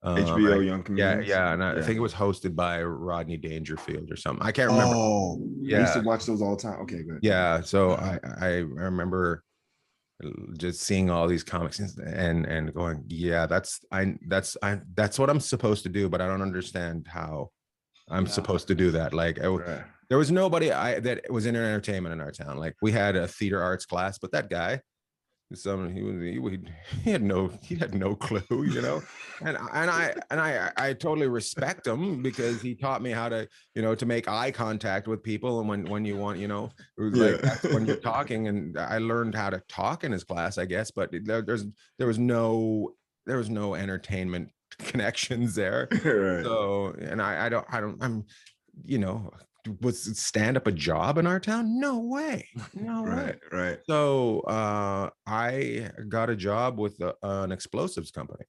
HBO Young Comedians. Yeah, and I think it was hosted by Rodney Dangerfield or something. I can't remember. Oh, yeah. I used to watch those all the time. Okay, good. Yeah, so I remember just seeing all these comics and going, yeah, that's what I'm supposed to do, but I don't understand how I'm supposed to do that. Like, there was nobody that was in entertainment in our town. Like, we had a theater arts class, but that guy, he had no clue, and I totally respect him because he taught me how to to make eye contact with people, and when you want like that's when you're talking, and I learned how to talk in his class, I guess, but there was no entertainment connections there. Right. So, and I'm was stand up a job in our town? No way. Right. So I got a job with an explosives company.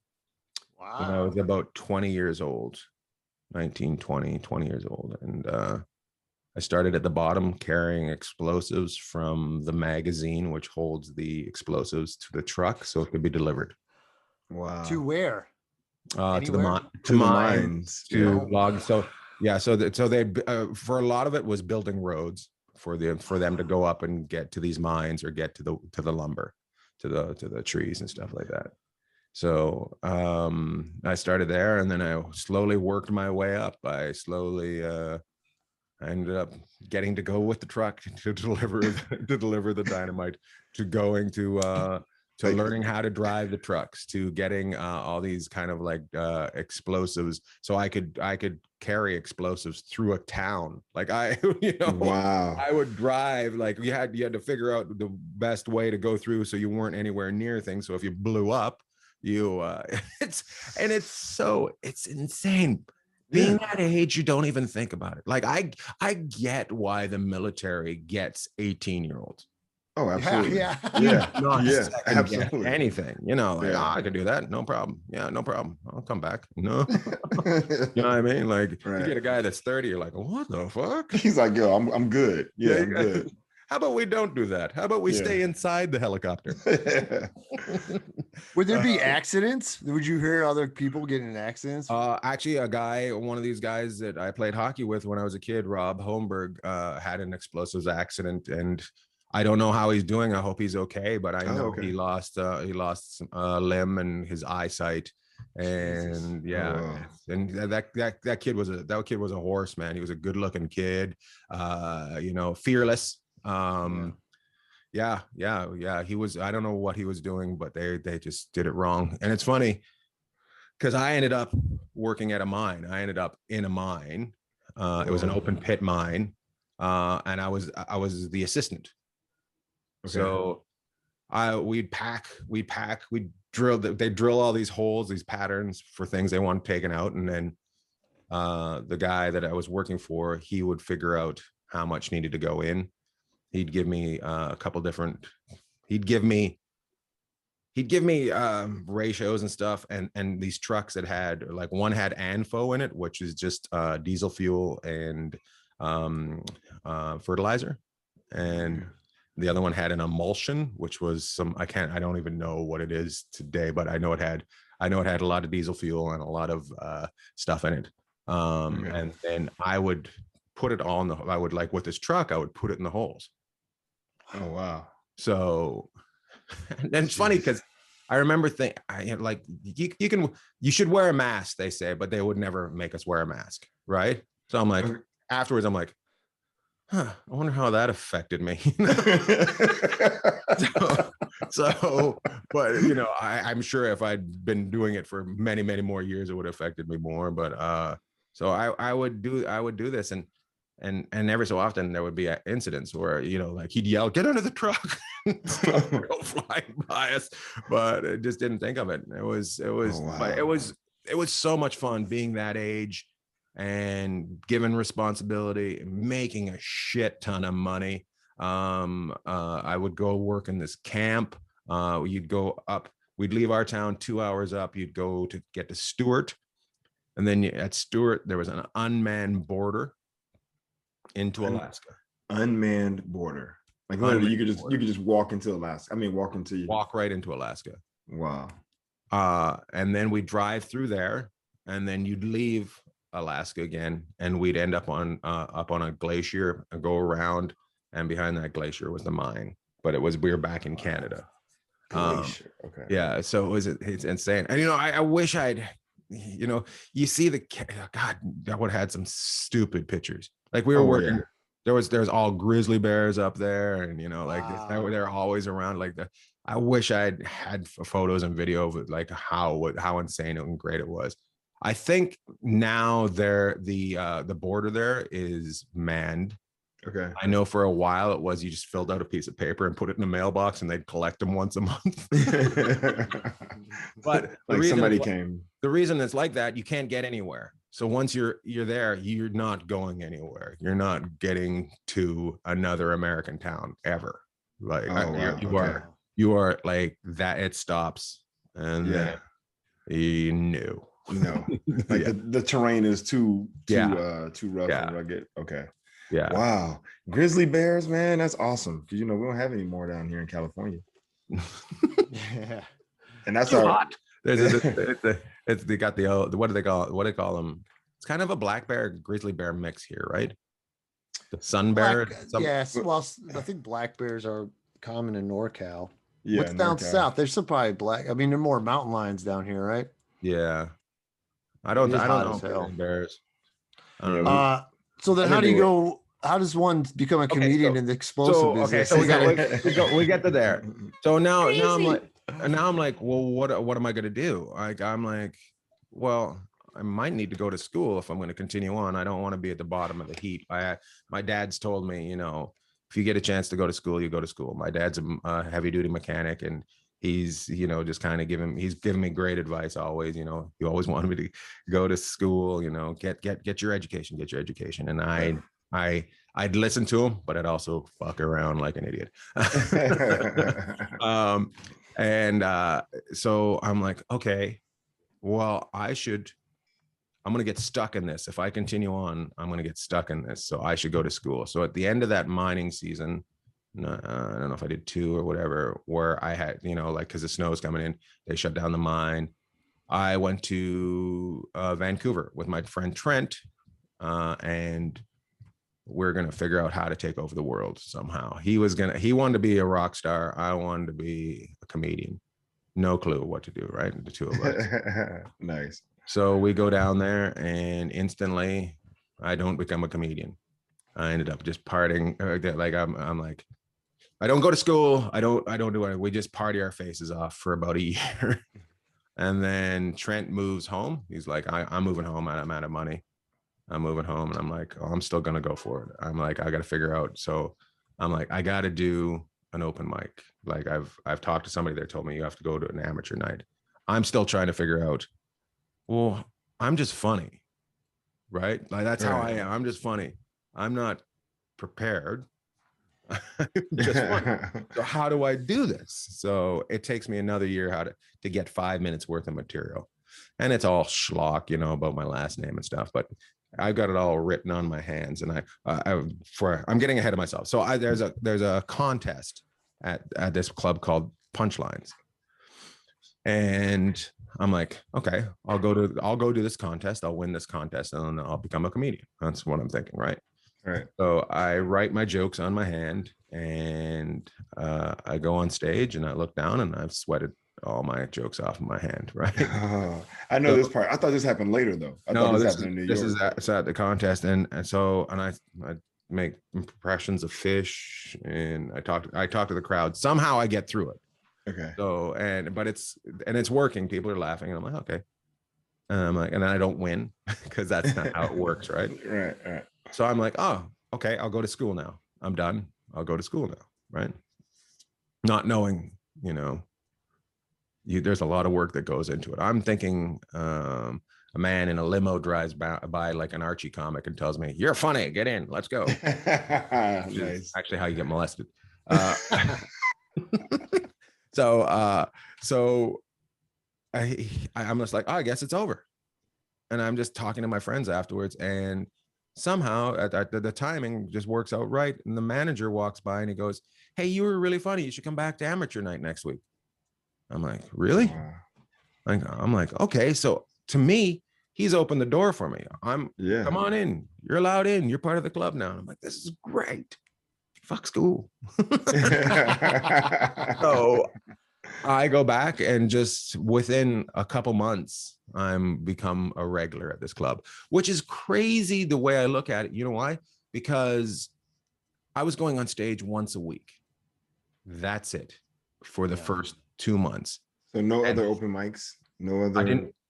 Wow. When I was about 20 years old, 20 years old. And I started at the bottom carrying explosives from the magazine, which holds the explosives, to the truck so it could be delivered. Wow. To where? To the mines, to logs. So yeah, so they for a lot of it was building roads for them to go up and get to these mines or get to the lumber, to the trees and stuff like that. So I started there, and then I slowly worked my way up. I ended up getting to go with the truck to deliver the dynamite, to going to Like, learning how to drive the trucks, to getting all these kind of like explosives, so I could carry explosives through a town. Like wow. I would drive, like you had to figure out the best way to go through so you weren't anywhere near things. So if you blew up, you it's insane. Being Yeah. that age, you don't even think about it. Like I get why the military gets 18-year-olds. Oh, absolutely. Yeah. Yeah. Not Yeah. second guess Absolutely. anything, like, Yeah. I can do that, no problem. Yeah, no problem. I'll come back. No, you know what I mean? Like you Right. get a guy that's 30, you're like, what the fuck? He's like, yo, I'm good. Yeah, I'm good. How about we don't do that? How about we Yeah. stay inside the helicopter? Would there be accidents? Would you hear other people getting in accidents? Actually, one of these guys that I played hockey with when I was a kid, Rob Holmberg, had an explosives accident, and I don't know how he's doing. I hope he's okay, but I know okay. he lost a limb and his eyesight, and Jesus. yeah, Oh, wow. and that kid was a horse, man. He was a good looking kid, fearless. Yeah. He was. I don't know what he was doing, but they just did it wrong, and it's funny because I ended up working at a mine. I ended up in a mine. It was an open pit mine, and I was the assistant. Okay. So we'd drill. They drill all these holes, these patterns for things they want taken out, and then the guy that I was working for, he would figure out how much needed to go in. He'd give me a couple different. He'd give me ratios and stuff, and these trucks that had, like, one had ANFO in it, which is just diesel fuel and fertilizer, and the other one had an emulsion, which was I don't even know what it is today, but I know it had a lot of diesel fuel and a lot of stuff in it. And then I would put it on I would, like, with this truck, I would put it in the holes. Oh, wow. So, and it's funny because I remember you should wear a mask, they say, but they would never make us wear a mask, right? So I'm like, afterwards, I'm like, I wonder how that affected me. But I'm sure if I'd been doing it for many, many more years, it would have affected me more. But so I would do this, and every so often there would be incidents where, like, he'd yell, "Get under the truck," go flying by us, but I just didn't think of it. But it was so much fun being that age and given responsibility, making a shit ton of money. I would go work in this camp. You'd go up, we'd leave our town 2 hours up. You'd go to get to Stewart. And then at Stewart, there was an unmanned border into Alaska. Unmanned border. Like, literally, you could just walk into Alaska. I mean, walk right into Alaska. Wow. And then we drive through there, and then you'd leave Alaska again, and we'd end up on a glacier and go around, and behind that glacier was the mine. But we were back in Canada. Glacier. Okay. Yeah. So it's insane. And I wish I'd, you see God, I would have had some stupid pictures. Like, we were working. Yeah. There's all grizzly bears up there, and they're always around. Like, I wish I'd had photos and video of it, like how insane and great it was. I think now the border there is manned. Okay. I know for a while it was, you just filled out a piece of paper and put it in a mailbox, and they'd collect them once a month. But the reason it's like that, you can't get anywhere. So once you're there, you're not going anywhere. You're not getting to another American town ever. Like, you are like that. It stops, and then you knew. No, like, the terrain is too rough and rugged. Okay. Yeah. Wow. Grizzly bears, man, that's awesome. Because we don't have any more down here in California. Yeah. And that's hot. They got what do they call them? It's kind of a black bear grizzly bear mix here, right? The sun bear. Yes. Well, I think black bears are common in NorCal. Yeah, What's down NorCal. south? There's some probably black. I mean, there are more mountain lions down here, right? Yeah. It is I don't hot know as if there's hell. any bears. I Yeah, don't know. So then I'm how gonna do you do it. go? How does one become a Okay, comedian in the explosive business? so Is we get to there. So crazy. now I'm like, well, what am I gonna do? Like I'm like, well, I might need to go to school if I'm going to continue on. I don't want to be at the bottom of the heap. My dad's told me, you know, if you get a chance to go to school, you go to school. My dad's a heavy duty mechanic, and he's, you know, just kind of he's given me great advice always. You know, he always wanted me to go to school, you know, get your education, get your education. And I'd listen to him, but I'd also fuck around like an idiot. um, and so I'm like, okay, well, I'm going to get stuck in this. If I continue on, I'm going to get stuck in this. So I should go to school. So at the end of that mining season, I don't know if I did 2 or whatever, where I had, you know, like, because the snow is coming in, they shut down the mine. I went to Vancouver with my friend Trent, and we're going to figure out how to take over the world somehow. He wanted to be a rock star. I wanted to be a comedian. No clue what to do, right? The two of us. Nice. So we go down there, and instantly I don't become a comedian. I ended up just partying. Like I'm like, I don't go to school. I don't do it. We just party our faces off for about a year. And then Trent moves home. He's like, I'm moving home. I'm out of money. I'm moving home. And I'm like, oh, I'm still going to go for it. I'm like, I got to figure out. So I'm like, I got to do an open mic. Like I've talked to somebody that told me you have to go to an amateur night. I'm still trying to figure out, well, I'm just funny, right? Like that's how I am. I'm just funny. I'm not prepared. Just funny. So how do I do this? So it takes me another year to get 5 minutes worth of material, and it's all schlock, you know, about my last name and stuff. But I've got it all written on my hands, and I'm getting ahead of myself. So there's a contest at this club called Punchlines. And I'm like, okay, I'll go do this contest. I'll win this contest, and then I'll become a comedian. That's what I'm thinking, right? Right. So I write my jokes on my hand, and I go on stage, and I look down, and I've sweated all my jokes off of my hand, right? Oh, I know this part. I thought this happened later though. I thought this happened in New York. This is at the contest, and I make impressions of fish, and I talk to the crowd. Somehow I get through it. Okay. So but it's working. People are laughing, and I'm like, okay. And I'm like, and then I don't win because that's not how it works, right? Right. So I'm like, oh, okay, I'll go to school now. I'm done. I'll go to school now, right? Not knowing, you know, there's a lot of work that goes into it. I'm thinking a man in a limo drives by like an Archie comic and tells me, "You're funny. Get in. Let's go." Nice. Actually, how you get molested. So I'm just like, oh, I guess it's over. And I'm just talking to my friends afterwards, and somehow the timing just works out right. And the manager walks by and he goes, "Hey, you were really funny. You should come back to amateur night next week." I'm like, really? Wow. I'm like, okay. So to me, he's opened the door for me. Yeah. Come on in. You're allowed in. You're part of the club now. And I'm like, this is great. Fuck school. So I go back, and just within a couple months, I'm become a regular at this club, which is crazy the way I look at it. You know why? Because I was going on stage once a week. That's it for the first 2 months. So no other open mics? No other. I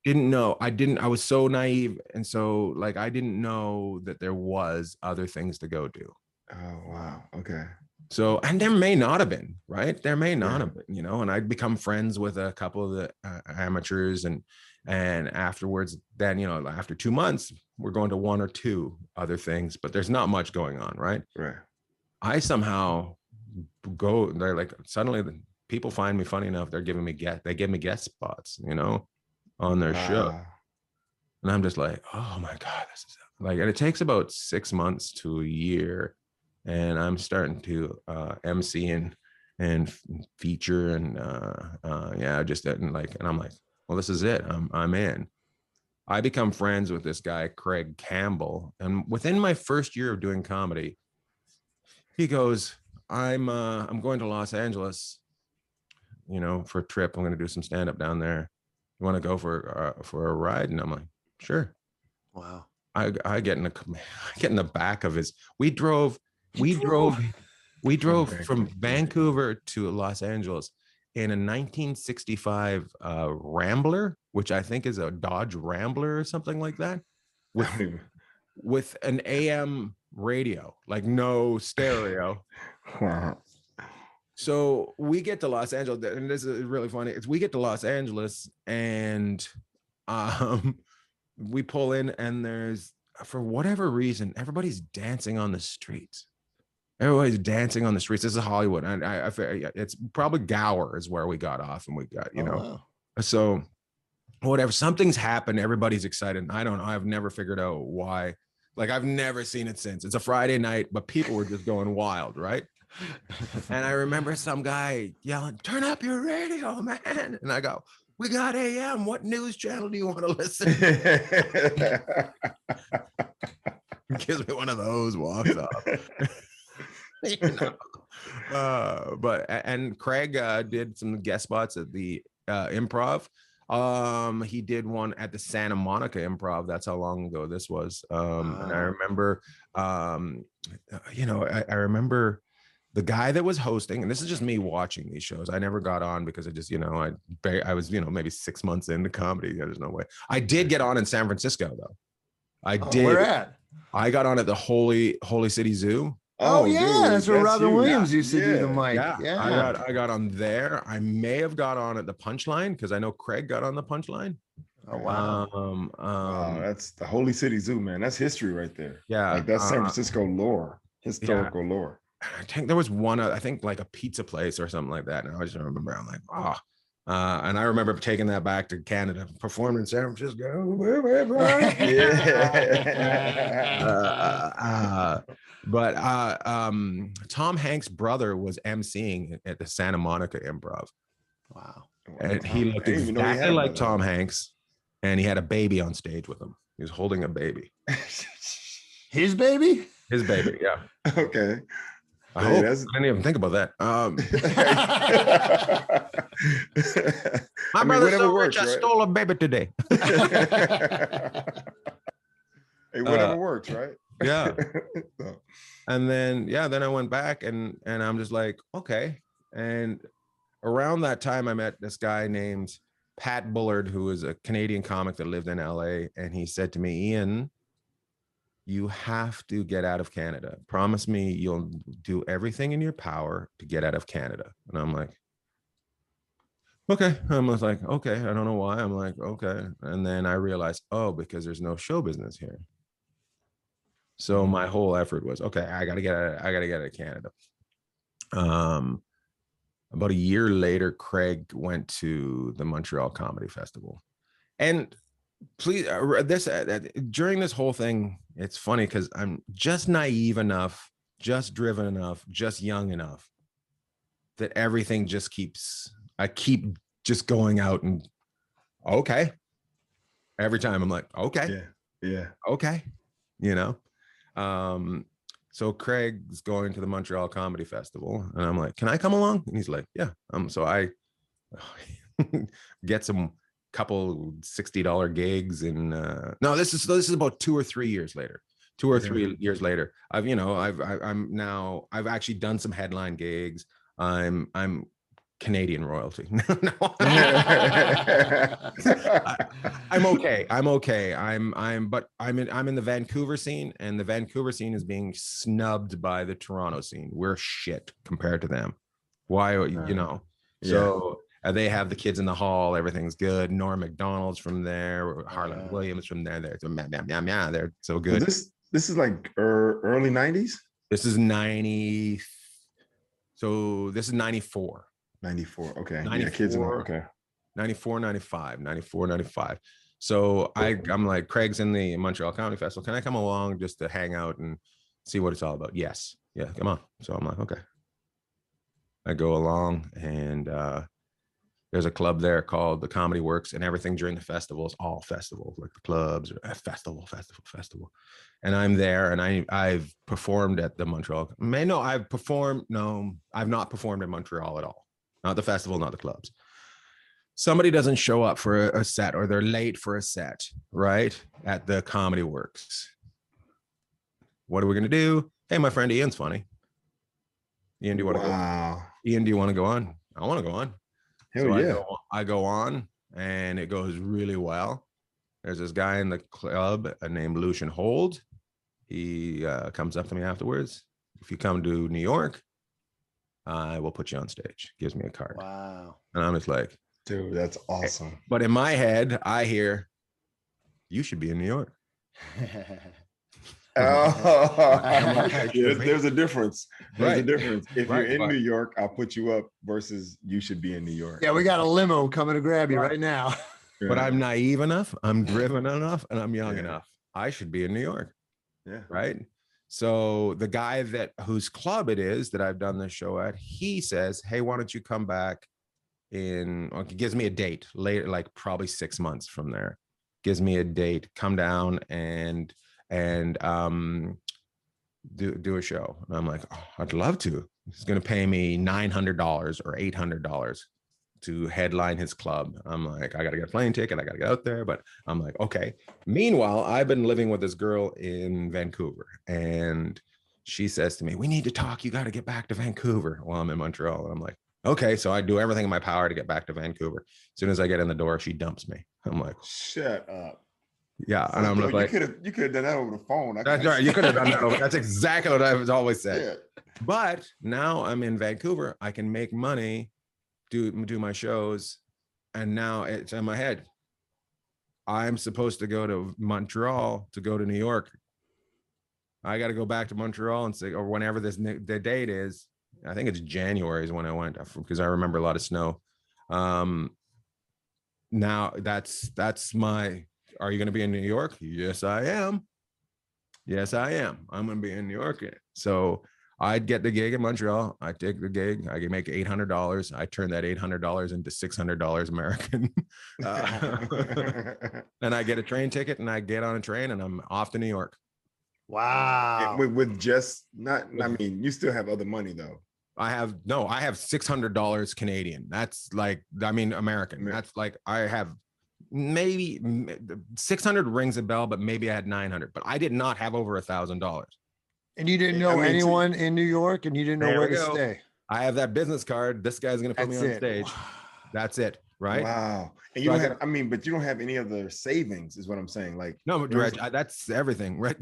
didn't know. I was so naive. And so like, I didn't know that there was other things to go do. Oh, wow. Okay. So, and there may not have been, right? There may not have been, you know, and I'd become friends with a couple of the amateurs, and afterwards, then, you know, after 2 months, we're going to 1 or 2 other things, but there's not much going on, right? Right. I somehow they're like, suddenly people find me funny enough. They give me guest spots, you know, on their show. And I'm just like, oh my God, this is like, and it takes about 6 months to a year. And I'm starting to MC and feature and and I'm like, well, this is it. I'm in. I become friends with this guy, Craig Campbell. And within my first year of doing comedy, he goes, I'm going to Los Angeles. you know, for a trip. I'm going to do some stand up down there. You want to go for a ride? And I'm like, sure. Wow. I get in the back of his. We drove from Vancouver to Los Angeles in a 1965 Rambler, which I think is a Dodge Rambler or something like that, with an AM radio, like no stereo. Wow. So we get to Los Angeles, and this is really funny. We get to Los Angeles, and we pull in, and there's, for whatever reason, everybody's dancing on the streets. Everybody's dancing on the streets. This is Hollywood, and it's probably Gower is where we got off, and we got, you know. Wow. So whatever, something's happened. Everybody's excited. I don't know. I've never figured out why. Like, I've never seen it since. It's a Friday night, but people were just going wild, right? And I remember some guy yelling, "Turn up your radio, man!" And I go, "We got AM. What news channel do you want to listen?" Gives me one of those, walks off. You know? And Craig did some guest spots at the Improv. He did one at the Santa Monica Improv. That's how long ago this was. And I remember, you know, I remember the guy that was hosting, and this is just me watching these shows. I never got on because I just, you know, I was, you know, maybe 6 months into comedy. There's no way. I did get on in San Francisco though. I did. Where at? I got on at the Holy City Zoo. Oh yeah, dude, that's where Robin Williams yeah. used to do the mic. Yeah. I got on there. I may have got on at the Punchline because I know Craig got on the Punchline. Oh wow. Wow, that's the Holy City Zoo, man. That's history right there. Yeah, like that's San Francisco lore, historical lore. I think there was one, I think like a pizza place or something like that. And I just remember, I'm like, oh. And I remember taking that back to Canada, performing in San Francisco. But Tom Hanks' brother was emceeing at the Santa Monica Improv. Wow. And he looked exactly like Tom Hanks, and he had a baby on stage with him. He was holding a baby. His baby? His baby, yeah. Okay. I didn't even think about that. My brother's so rich, I stole a baby today. Hey, whatever works, right? Yeah. And then, then I went back and I'm just like, okay. And around that time, I met this guy named Pat Bullard, who was a Canadian comic that lived in LA. And he said to me, "Ian, you have to get out of Canada. Promise me you'll do everything in your power to get out of Canada." And I'm like, okay. I was like, okay. I don't know why. I'm like, okay. And then I realized, oh, because there's no show business here. So my whole effort was, okay, I gotta get out of Canada. About a year later, Craig went to the Montreal Comedy Festival. And please, during this whole thing, it's funny because I'm just naive enough, just driven enough, just young enough that everything just I keep just going out and okay. Every time I'm like, okay. Yeah. Okay. You know? So Craig's going to the Montreal Comedy Festival, and I'm like, "Can I come along?" And he's like, "Yeah." So I get some couple $60 gigs, and no, this is about 2 or 3 years later. 2 or 3 years later, I've actually done some headline gigs. I'm Canadian royalty. No. I'm okay. But I'm in the Vancouver scene, and the Vancouver scene is being snubbed by the Toronto scene. We're shit compared to them. Why, you know? So they have the Kids in the Hall. Everything's good. Norm Macdonald's from there. Harlan Williams from there. They're so good. So this is like early 90s. This is 90. So this is 94. 94. Okay. 94, yeah, Kids in the okay. 94, 95. So I'm like, Craig's in the Montreal Comedy Festival. Can I come along just to hang out and see what it's all about? Yes. Yeah, come on. So I'm like, okay. I go along, and there's a club there called the Comedy Works, and everything during the festival is all festival, like the clubs or festival. And I'm there, and I've performed at the Montreal. I've not performed in Montreal at all. not the festival, not the clubs. Somebody doesn't show up for a set, or they're late for a set, right? At the Comedy Works. What are we going to do? Hey, my friend Ian's funny. Ian, do you want to go on? Ian, do you want to go on? I want to go on. Hell so yeah. I go on, and it goes really well. There's this guy in the club named Lucian Hold. He comes up to me afterwards. If you come to New York, I will put you on stage. Gives me a card. Wow. And I'm just like, dude, that's awesome. But in my head, I hear, you should be in New York. There's a difference. There's a difference. If you're in New York, I'll put you up versus you should be in New York. Yeah, we got a limo coming to grab you right now. But I'm naive enough, I'm driven enough, and I'm young enough. I should be in New York. Yeah. Right. So the guy whose club it is that I've done this show at, he says, hey, why don't you come back he gives me a date later, like probably 6 months from there. Gives me a date, come down and do a show. And I'm like, oh, I'd love to. He's going to pay me $900 or $800 to headline his club. I'm like, I got to get a plane ticket. I got to get out there. But I'm like, okay. Meanwhile, I've been living with this girl in Vancouver, and she says to me, we need to talk. You got to get back to Vancouver while I'm in Montreal. And I'm like, okay. So I do everything in my power to get back to Vancouver. As soon as I get in the door, she dumps me. I'm like, shut up. Yeah. And I'm like, you could have done that over the phone. That's right. You could have done that over. That's exactly what I've always said. Yeah. But now I'm in Vancouver. I can make money, do my shows. And now it's in my head. I'm supposed to go to Montreal to go to New York. I got to go back to Montreal and say, or whenever the date is. I think it's January is when I went, because I remember a lot of snow. Now that's my. Are you going to be in New York? Yes, I am. Yes, I am. I'm going to be in New York. So I'd get the gig in Montreal. I take the gig. I can make $800. I turn that $800 into $600 American. And I get a train ticket, and I get on a train, and I'm off to New York. Wow. With just not, I mean, you still have other money though. I have $600 Canadian. That's like, I mean, American. That's like, I have maybe 600 rings a bell, but maybe I had 900, but I did not have over $1,000. And you didn't know anyone in New York, and you didn't know where to stay. I have that business card. This guy's going to put me on stage. That's it. Right. Wow. And you don't have, I mean, but you don't have any other savings is what I'm saying. Like, no, Reg, that's everything. Right.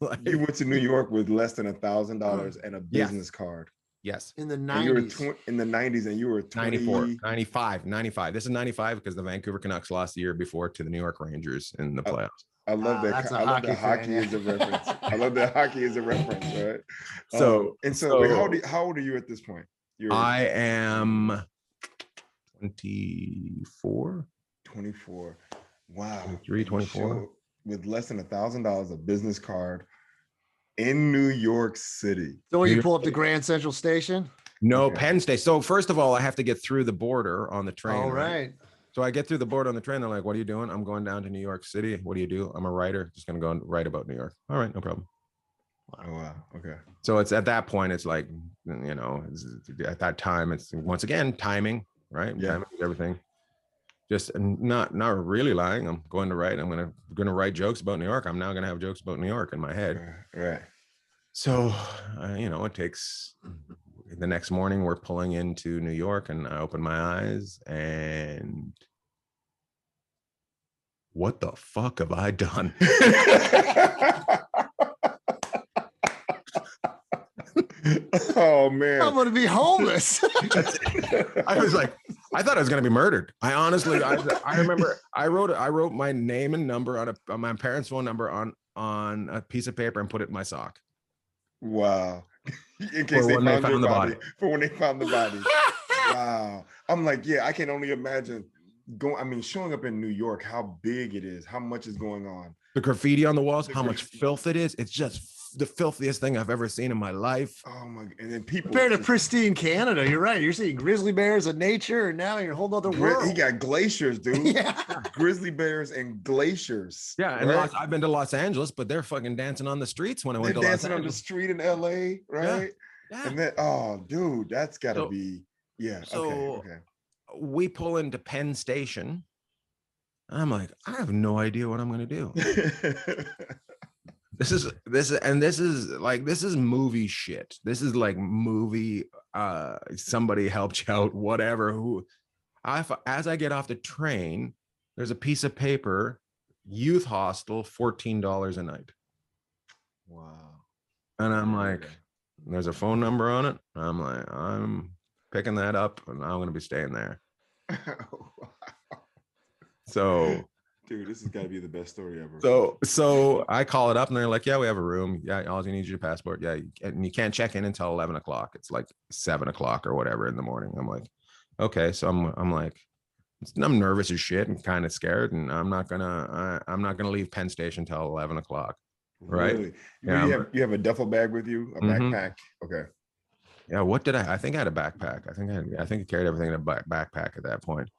Like, you went to New York with less than $1,000 and a business card. Yes. In the 90s. And you were in the 90s, and you were 20... 94, 95. This is 95 because the Vancouver Canucks lost the year before to the New York Rangers in the playoffs. I love that. I love that hockey is a reference. I love that hockey is a reference, right? So wait, how old are you at this point? I am 24. 24. Wow. 23, 24. With less than $1,000, a business card in New York City. So you pull up to Grand Central Station? No, okay. Penn Station. So first of all, I have to get through the border on the train. All right. So I get through the border on the train. They're like, what are you doing? I'm going down to New York City. What do you do? I'm a writer. Just going to go and write about New York. All right, no problem. Oh, wow. Okay. So it's at that point, it's like, you know, at that time, it's once again, timing, right? Yeah. Timing is everything. Just not really lying. I'm going to write. I'm going to write jokes about New York. I'm now going to have jokes about New York in my head. Right. So, you know, it takes, the next morning we're pulling into New York, and I open my eyes and what the fuck have I done? Oh man, I'm gonna be homeless. I was like, I thought I was gonna be murdered. I honestly, I remember I wrote my name and number on my parents' phone number on a piece of paper and put it in my sock. Wow. In case they found the body. For when they found the body. Wow. I'm like, yeah, I can only imagine showing up in New York, how big it is, how much is going on. The graffiti on the walls, how much filth it is. It's just the filthiest thing I've ever seen in my life. Oh my, and then people compared to pristine Canada, you're right. You're seeing grizzly bears and nature, and now you're a whole other world. He got glaciers, dude. Yeah. Grizzly bears and glaciers. Yeah, and right? I've been to Los Angeles, but they're fucking dancing on the streets when I went to Los Angeles. Dancing on the street in LA, right? Yeah. And then, oh dude, that's gotta be Yeah. Okay. So Okay. we pull into Penn Station. I'm like, I have no idea what I'm going to do. This is movie shit. This is like movie. Somebody helped you out, whatever. As I get off the train, there's a piece of paper, youth hostel, $14 a night. Wow. And I'm like, there's a phone number on it. I'm like, I'm picking that up and I'm going to be staying there. So, dude, this has got to be the best story ever. So I call it up and they're like, yeah, we have a room. Yeah, all you need is your passport. Yeah, and you can't check in until 11 o'clock. It's like 7 o'clock or whatever in the morning. I'm like, okay. So I'm like, I'm nervous as shit and kind of scared, and I'm not gonna leave Penn Station till 11 o'clock. Right? Really? Yeah. You have a duffel bag with you, a backpack. Okay. Yeah. What did I think I had a backpack. I think I carried everything in a backpack at that point.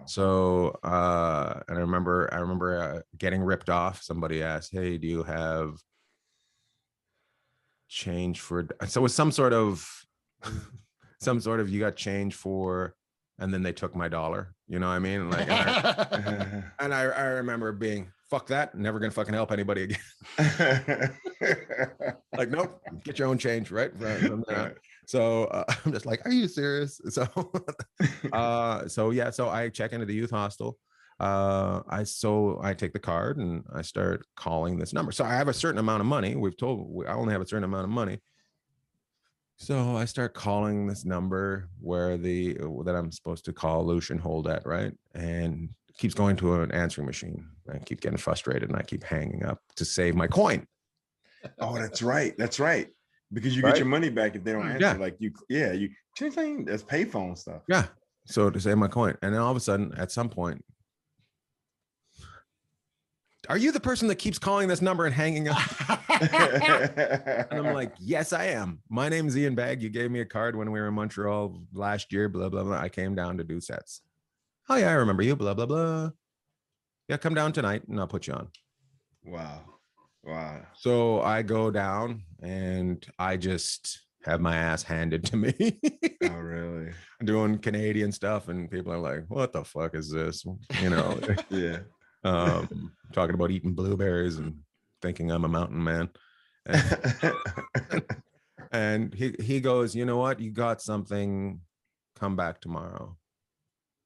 So and I remember getting ripped off. Somebody asked, hey, do you have change for, so it was some sort of you got change for, and then they took my dollar, you know what I mean? Like, and I remember being, fuck that, never gonna fucking help anybody again. Like, nope, get your own change, right? From that. So I'm just like, are you serious? So so I check into the youth hostel. I take the card and I start calling this number. So I have a certain amount of money. I only have a certain amount of money. So I start calling this number that I'm supposed to call Lucian hold at, right? And it keeps going to an answering machine. I keep getting frustrated and I keep hanging up to save my coin. Oh, that's right. That's right. Because you get your money back if they don't answer. Yeah. Like that's payphone stuff. Yeah. So to save my coin. And then all of a sudden, at some point, are you the person that keeps calling this number and hanging up? And I'm like, yes, I am. My name's Ian Bagg. You gave me a card when we were in Montreal last year, blah, blah, blah. I came down to do sets. Oh, yeah, I remember you, blah, blah, blah. Yeah, come down tonight and I'll put you on. Wow. So I go down and I just have my ass handed to me. Oh, really? Doing Canadian stuff. And people are like, what the fuck is this? You know? Yeah. Talking about eating blueberries and thinking I'm a mountain man. And he goes, you know what? You got something. Come back tomorrow.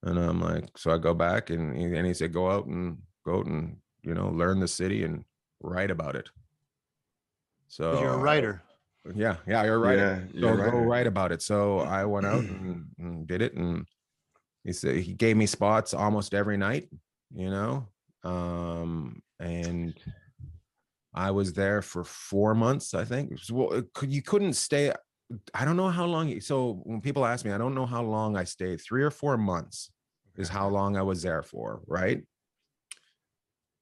And I'm like, so I go back and he said, go out and learn the city and write about it. So you're a writer. Yeah, you're right. Yeah, so go write about it. So I went out and did it. And he gave me spots almost every night, you know. And I was there for 4 months, I think. Well, you couldn't stay. I don't know how long. So when people ask me, I don't know how long I stayed. 3 or 4 months is how long I was there for, right?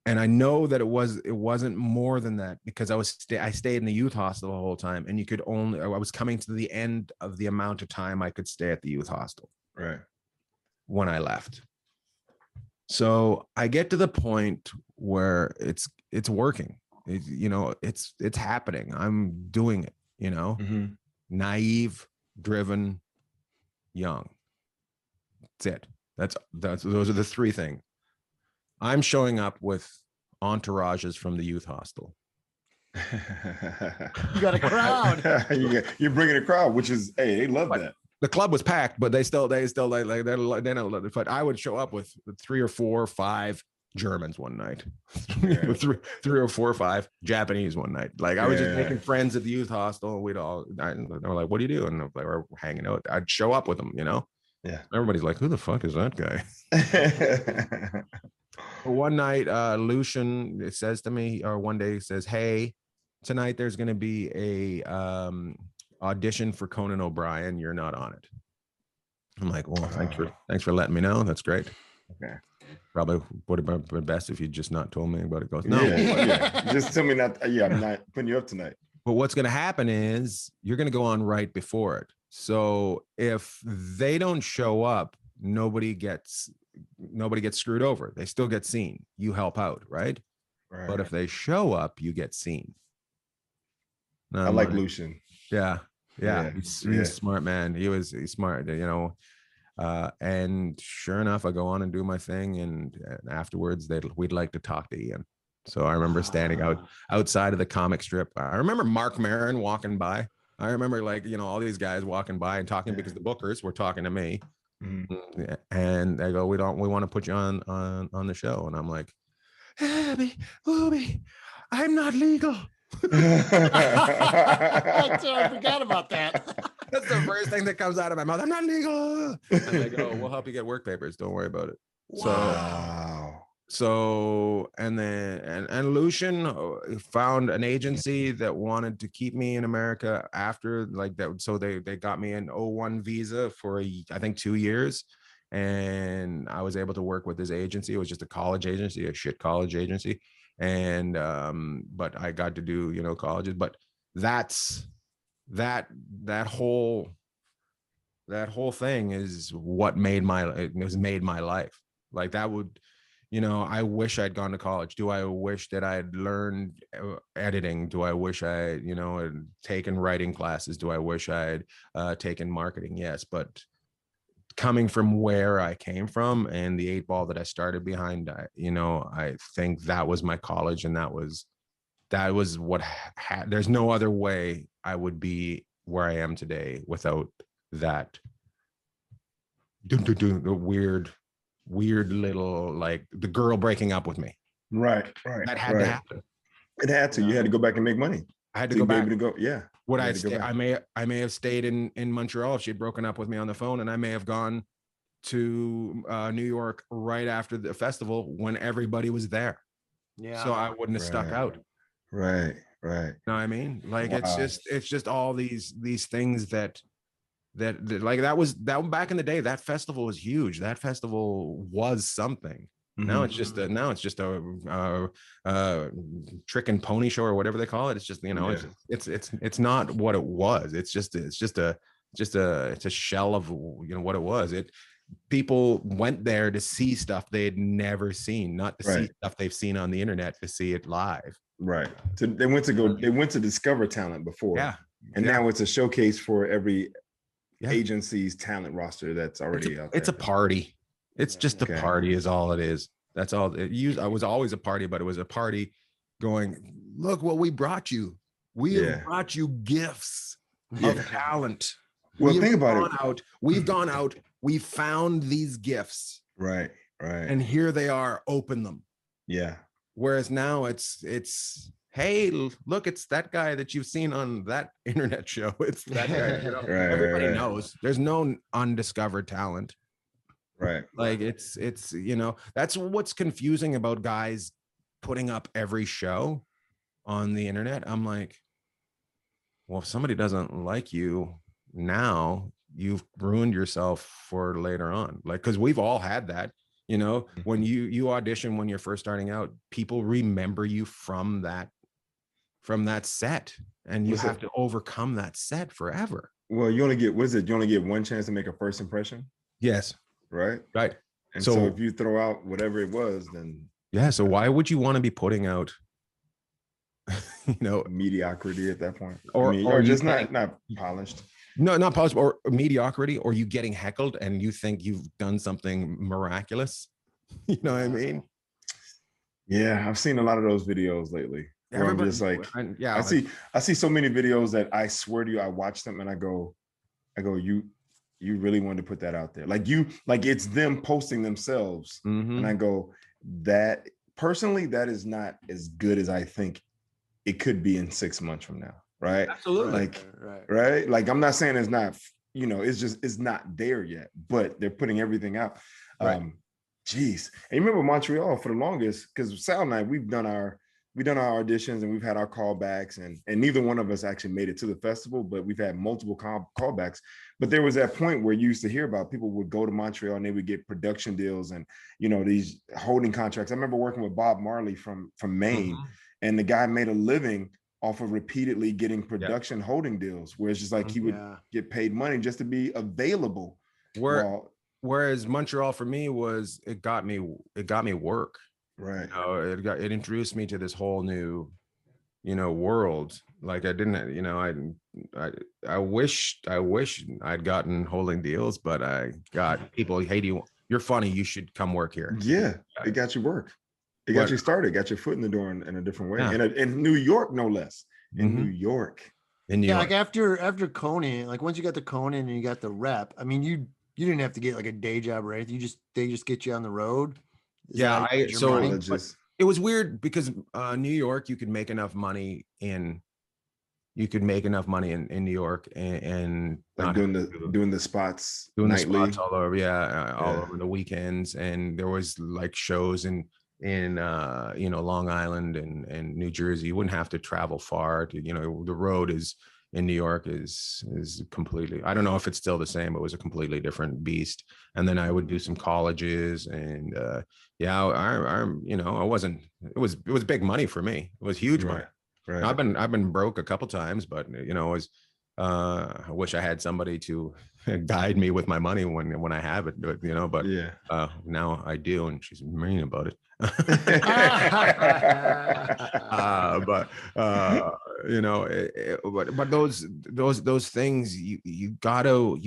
And I know that it wasn't more than that because I stayed in the youth hostel the whole time, and I was coming to the end of the amount of time I could stay at the youth hostel. Right. When I left. So I get to the point where it's working. It's happening. I'm doing it, you know. Mm-hmm. Naive, driven, young. That's it. Those are the three things. I'm showing up with entourages from the youth hostel. You got a crowd. You're bringing a crowd, which is, hey, they love that. The club was packed, but they still like they don't. But I would show up with 3 or 4 or 5 Germans one night, Yeah. 3 or 4 or 5 Japanese one night. Like I was just making friends at the youth hostel, and they were like, "What do you do?" And they were hanging out. I'd show up with them, you know. Yeah. Everybody's like, "Who the fuck is that guy?" One night, Lucian says to me, or one day he says, "Hey, tonight there's going to be a audition for Conan O'Brien. You're not on it." I'm like, "Well, thanks for letting me know. That's great." Okay. Probably would have been best if you just not told me about it. Goes, no, just tell me not. Yeah, I'm not putting you up tonight. But what's going to happen is you're going to go on right before it. So if they don't show up, nobody gets screwed over. They still get seen. You help out, right? But if they show up, you get seen. I like Lucian. Yeah. He's a smart man. He's smart, you know. And sure enough, I go on and do my thing, and afterwards we'd like to talk to Ian. So I remember standing outside of the comic strip. I remember Mark Maron walking by. I remember, like, all these guys walking by and talking, because the bookers were talking to me. Mm-hmm. And they go, we want to put you on the show. And I'm like, Abby, I'm not legal. I forgot about that. That's the first thing that comes out of my mouth. I'm not legal. And they go, we'll help you get work papers. Don't worry about it. Wow. So and then and Lucian found an agency that wanted to keep me in America after, like, that. So they got me an O1 visa for I think 2 years, and I was able to work with this agency. It was just a college agency, a shit college agency, and but I got to do colleges. But that's that whole thing is what made my life. Like, that would, I wish I'd gone to college. Do I wish that I'd learned editing? Do I wish I, had taken writing classes? Do I wish I'd taken marketing? Yes. But coming from where I came from and the 8 ball that I started behind, I think that was my college, and that was what there's no other way I would be where I am today without that weird little, like, the girl breaking up with me. Right. That had to happen. It had to. You had to go back and make money. I had to go back. Able to go. Yeah. Would I stay? I may have stayed in Montreal if she had broken up with me on the phone, and I may have gone to New York right after the festival when everybody was there. Yeah. So I wouldn't have stuck out. Right. You know what I mean? Like, wow. It's just all these things that like, that back in the day, that festival was huge. That festival was something. Mm-hmm. Now it's just a trick and pony show, or whatever they call it. It's just, it's not what it was. It's just a shell of what it was. People went there to see stuff they had never seen, not to see stuff they've seen on the internet, to see it live. Right. So they went to discover talent before. Yeah. And now it's a showcase for every agency's talent roster that's already out there. It's a party. It's just a party is all it is. That's all. I was always a party, but it was a party going, look what we brought you. We have brought you gifts of talent. Well, think about it. We've gone out. We found these gifts. Right. And here they are. Open them. Yeah. Whereas now it's hey, look, it's that guy that you've seen on that internet show. It's that guy. Everybody knows. There's no undiscovered talent. Right. Like, it's that's what's confusing about guys putting up every show on the internet. I'm like, well, if somebody doesn't like you now, you've ruined yourself for later on. Like, because we've all had that. When you audition when you're first starting out, people remember you from that set, and you have to overcome that set forever. Well, you only get you only get one chance to make a first impression. Yes. Right. And so if you throw out whatever it was, then so why would you want to be putting out mediocrity at that point, or just not polished? No, not polished, or mediocrity, or you getting heckled and you think you've done something miraculous. You know what I mean? Yeah, I've seen a lot of those videos lately. I'm just like, I see so many videos that I swear to you, I watch them and I go, you really wanted to put that out there, like it's them posting themselves, and I go, that personally, that is not as good as I think it could be in 6 months from now. Right. Absolutely. Like, right. Like, I'm not saying it's not, it's not there yet, but they're putting everything out. Geez. And you remember Montreal for the longest, because Sal and I, we've done our auditions and we've had our callbacks, and neither one of us actually made it to the festival, but we've had multiple callbacks. But there was that point where you used to hear about people would go to Montreal and they would get production deals and, these holding contracts. I remember working with Bob Marley from Maine, and the guy made a living off of repeatedly getting production holding deals, where it's just like he would get paid money just to be available. Whereas Montreal for me was, it got me work. Right. It introduced me to this whole new world. Like I didn't, I wish I'd gotten holding deals, but I got people, hey, you're funny, you should come work here. Yeah, it got you work. It got you started, got your foot in the door in a different way. And in New York, no less. In New York. In New York. Like after Conan, like once you got the Conan and you got the rep, I mean, you didn't have to get like a day job or anything. They just get you on the road. It was weird because New York, you could make enough money in New York and like doing the spots all over, all over the weekends, and there was like shows in Long Island and New Jersey. You wouldn't have to travel far to, the road is in New York is completely, I don't know if it's still the same, but it was a completely different beast. And then I would do some colleges and I wasn't, it was big money for me. It was huge money. Right. I've been broke a couple times, but I wish I had somebody to guide me with my money when I have it, but now I do, and she's mean about it. But those things you gotta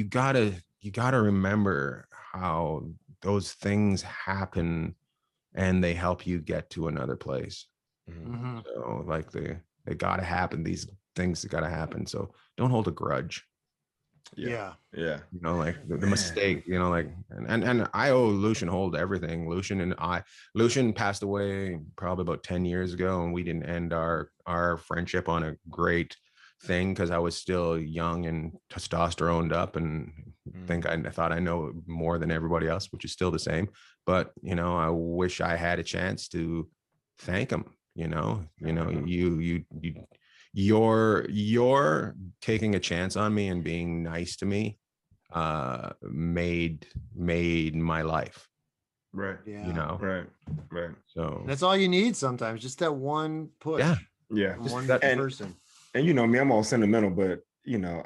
remember how those things happen, and they help you get to another place. Mm-hmm. So like they gotta happen. These things gotta happen. So don't hold a grudge. Yeah. Like the mistake, and I owe Lucian Hold everything. Lucian passed away probably about 10 years ago, and we didn't end our friendship on a great thing because I was still young and testosteroned up, and I thought I know more than everybody else, which is still the same. But I wish I had a chance to thank him. You're taking a chance on me and being nice to me made my life. Right. Yeah. Right. So that's all you need sometimes, just that one push. Yeah. One person. And you know me, I'm all sentimental, but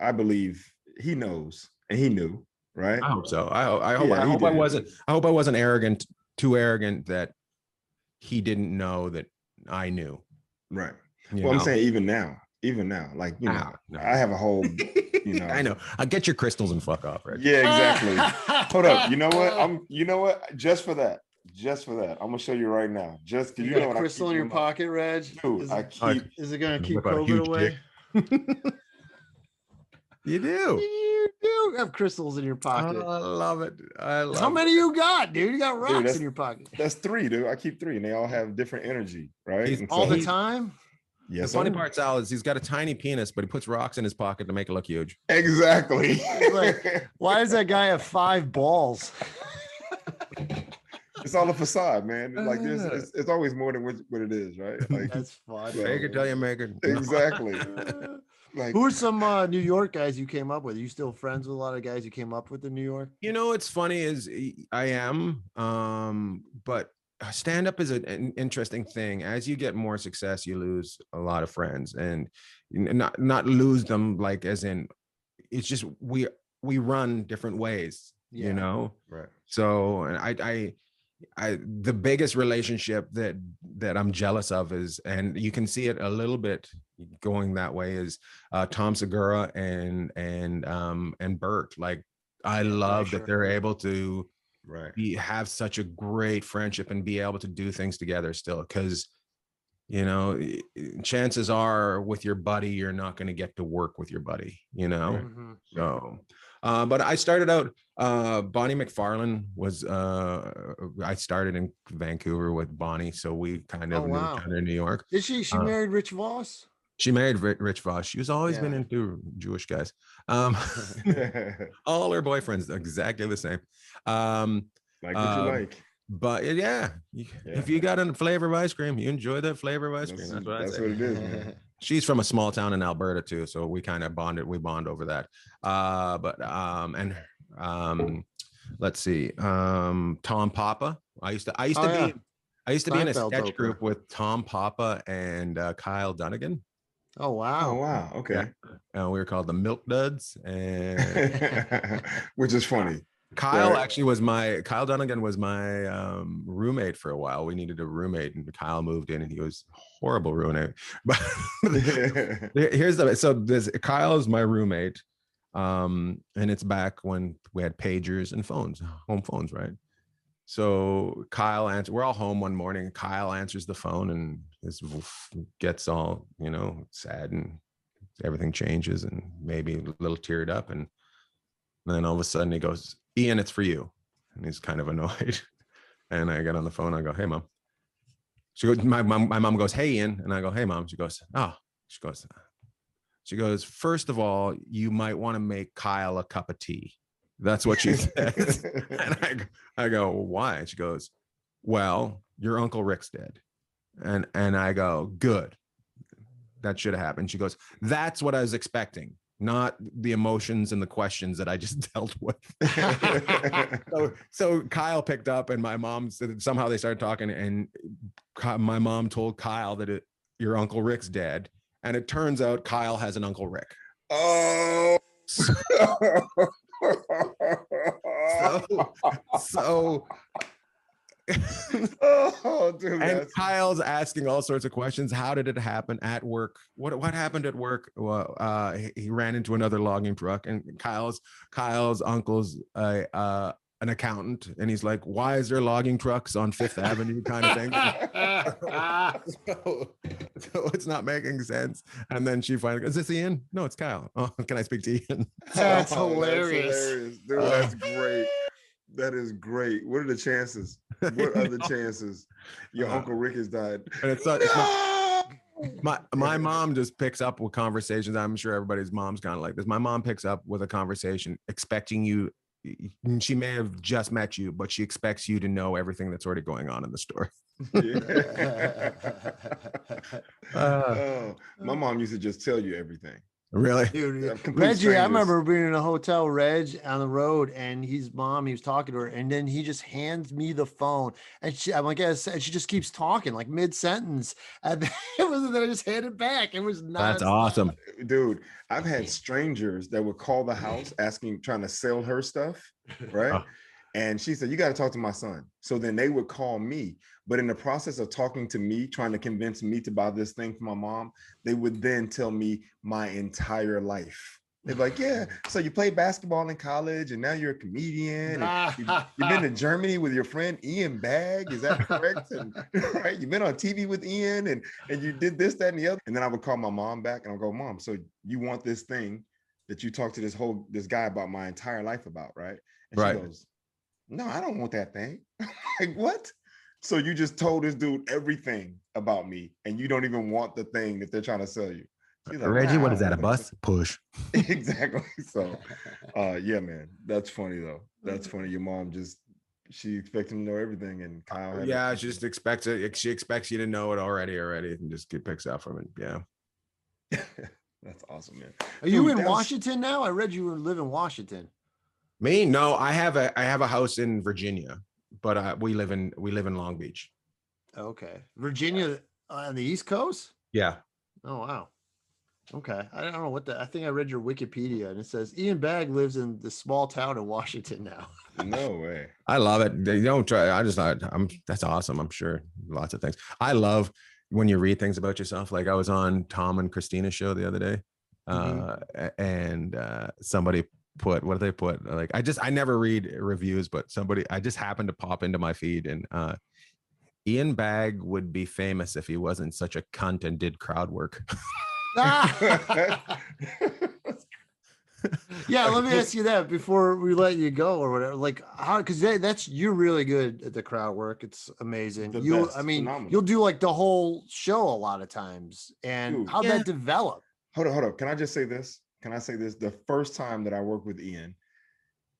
I believe he knows and he knew, right? I hope so. I hope I wasn't arrogant, too arrogant that he didn't know that I knew. Right. I'm saying even now, like, I have a whole, I know. I'll get your crystals and fuck off, Reggie. Yeah, exactly. Hold up. You know what? Just for that, I'm gonna show you right now. Just because you got a crystal in your pocket, Reg. Dude, is it gonna keep COVID away? You do. You do have crystals in your pocket. I love it. How many you got, dude? You got rocks in your pocket. That's 3, dude. I keep 3, and they all have different energy, right? All the time. Yes. The funny part, Sal, is he's got a tiny penis, but he puts rocks in his pocket to make it look huge. Exactly. Like, why does that guy have 5 balls? It's all a facade, man. Like it's always more than what it is, right? Like that's fun. Make it tell you, make it. Exactly. Like, who are some New York guys you came up with? Are you still friends with a lot of guys you came up with in New York? It's funny is I am, but stand-up is an interesting thing. As you get more success, you lose a lot of friends, and not lose them like as in, it's just we run different ways, right? So, and I the biggest relationship that I'm jealous of is, and you can see it a little bit going that way, is Tom Segura and Bert. Like, I love that they're able to have such a great friendship and be able to do things together still, because chances are with your buddy you're not going to get to work with your buddy, so but I started out, Bonnie McFarlane was, I started in Vancouver with Bonnie, so we kind of knew each other in New York. Did she married Rich Voss? She married Rich Voss. She's always been into Jewish guys. All her boyfriends exactly the same. Like what you like. But if you got a flavor of ice cream, you enjoy that flavor of ice cream. That's what it is, man. She's from a small town in Alberta too, so we kind of bonded. We bond over that. Let's see. Tom Papa. I used to be in a sketch group with Tom Papa and Kyle Dunnigan. Oh wow! Oh wow! Okay. We were called the Milk Duds, and which is funny. Kyle Right. actually Kyle Dunnigan was my roommate for a while. We needed a roommate, and Kyle moved in, and he was a horrible roommate. But this Kyle is my roommate, and it's back when we had pagers and phones, home phones, right? So Kyle answers. We're all home one morning. Kyle answers the phone, and gets all sad, and everything changes, and maybe a little teared up, and then all of a sudden he goes, "Ian, it's for you." And he's kind of annoyed. And I get on the phone. I go, "Hey, mom." She goes, my mom goes, "Hey, Ian." And I go, "Hey, mom." She goes, "Oh." She goes, "First of all, you might want to make Kyle a cup of tea." That's what she says. And I go, "Why?" And she goes, "Well, your Uncle Rick's dead." And I go, "Good. That should have happened." She goes, "That's what I was expecting, not the emotions and the questions that I just dealt with." So Kyle picked up, and my mom said somehow they started talking, and my mom told Kyle that your Uncle Rick's dead, and it turns out Kyle has an Uncle Rick. Oh. So Oh, dude. And Kyle's asking all sorts of questions. How did it happen at work? What happened at work? Well, he ran into another logging truck, and Kyle's uncle's an accountant, and he's like, "Why is there logging trucks on Fifth Avenue?" kind of thing. So it's not making sense. And then she finally goes, "Is this Ian?" "No, it's Kyle." "Oh, can I speak to Ian?" That's hilarious. Dude. That's great. That is great. What are the chances? What are the chances? Your Uncle Rick has died. And it's not my mom just picks up with conversations. I'm sure everybody's mom's kind of like this. My mom picks up with a conversation expecting you. She may have just met you, but she expects you to know everything that's already going on in the story. My mom used to just tell you everything. Really? Dude, Reggie, I remember being in a hotel, Reg, on the road, and his mom, he was talking to her, and then he just hands me the phone, and I'm like, and she just keeps talking like mid-sentence, and then I just hand it back. It was not. That's awesome. Dude, I've had strangers that would call the house trying to sell her stuff, right? And she said, "You got to talk to my son." So then they would call me. But in the process of talking to me, trying to convince me to buy this thing for my mom, they would then tell me my entire life. They're like, "Yeah, so you played basketball in college, and now you're a comedian. And you've been to Germany with your friend Ian Bagg. Is that correct? And right, you've been on TV with Ian, and you did this, that, and the other." And then I would call my mom back, and I'll go, "Mom, so you want this thing that you talked to this guy about my entire life about, right?" And she goes, "No, I don't want that thing." Like, what? So you just told this dude everything about me, and you don't even want the thing that they're trying to sell you. She's like, "Reggie, what is that? A bus? Push." Exactly. So, yeah, man, that's funny though. That's funny. Your mom she expects him to know everything, and Kyle. Yeah, she just expects it. She expects you to know it already, and just picks up from it. Yeah. That's awesome, man. Are you in Washington now? I read you live in Washington. Me? No, I have a house in Virginia, but we live in Long Beach. Okay, Virginia on the East Coast. Yeah. Oh wow. Okay, I don't know I think I read your Wikipedia, and it says Ian Bagg lives in the small town in Washington now. No way. I love it. They don't try. That's awesome. I'm sure lots of things. I love when you read things about yourself. Like I was on Tom and Christina's show the other day, and somebody put, what did they put? Like, I never read reviews, but I just happened to pop into my feed, and Ian Bagg would be famous if he wasn't such a cunt and did crowd work. Yeah, let me ask you that before we let you go or whatever. Like, how? Because you're really good at the crowd work. It's amazing. You'll do like the whole show a lot of times. And how'd that develop? Hold on. Can I just say this? The first time that I worked with Ian,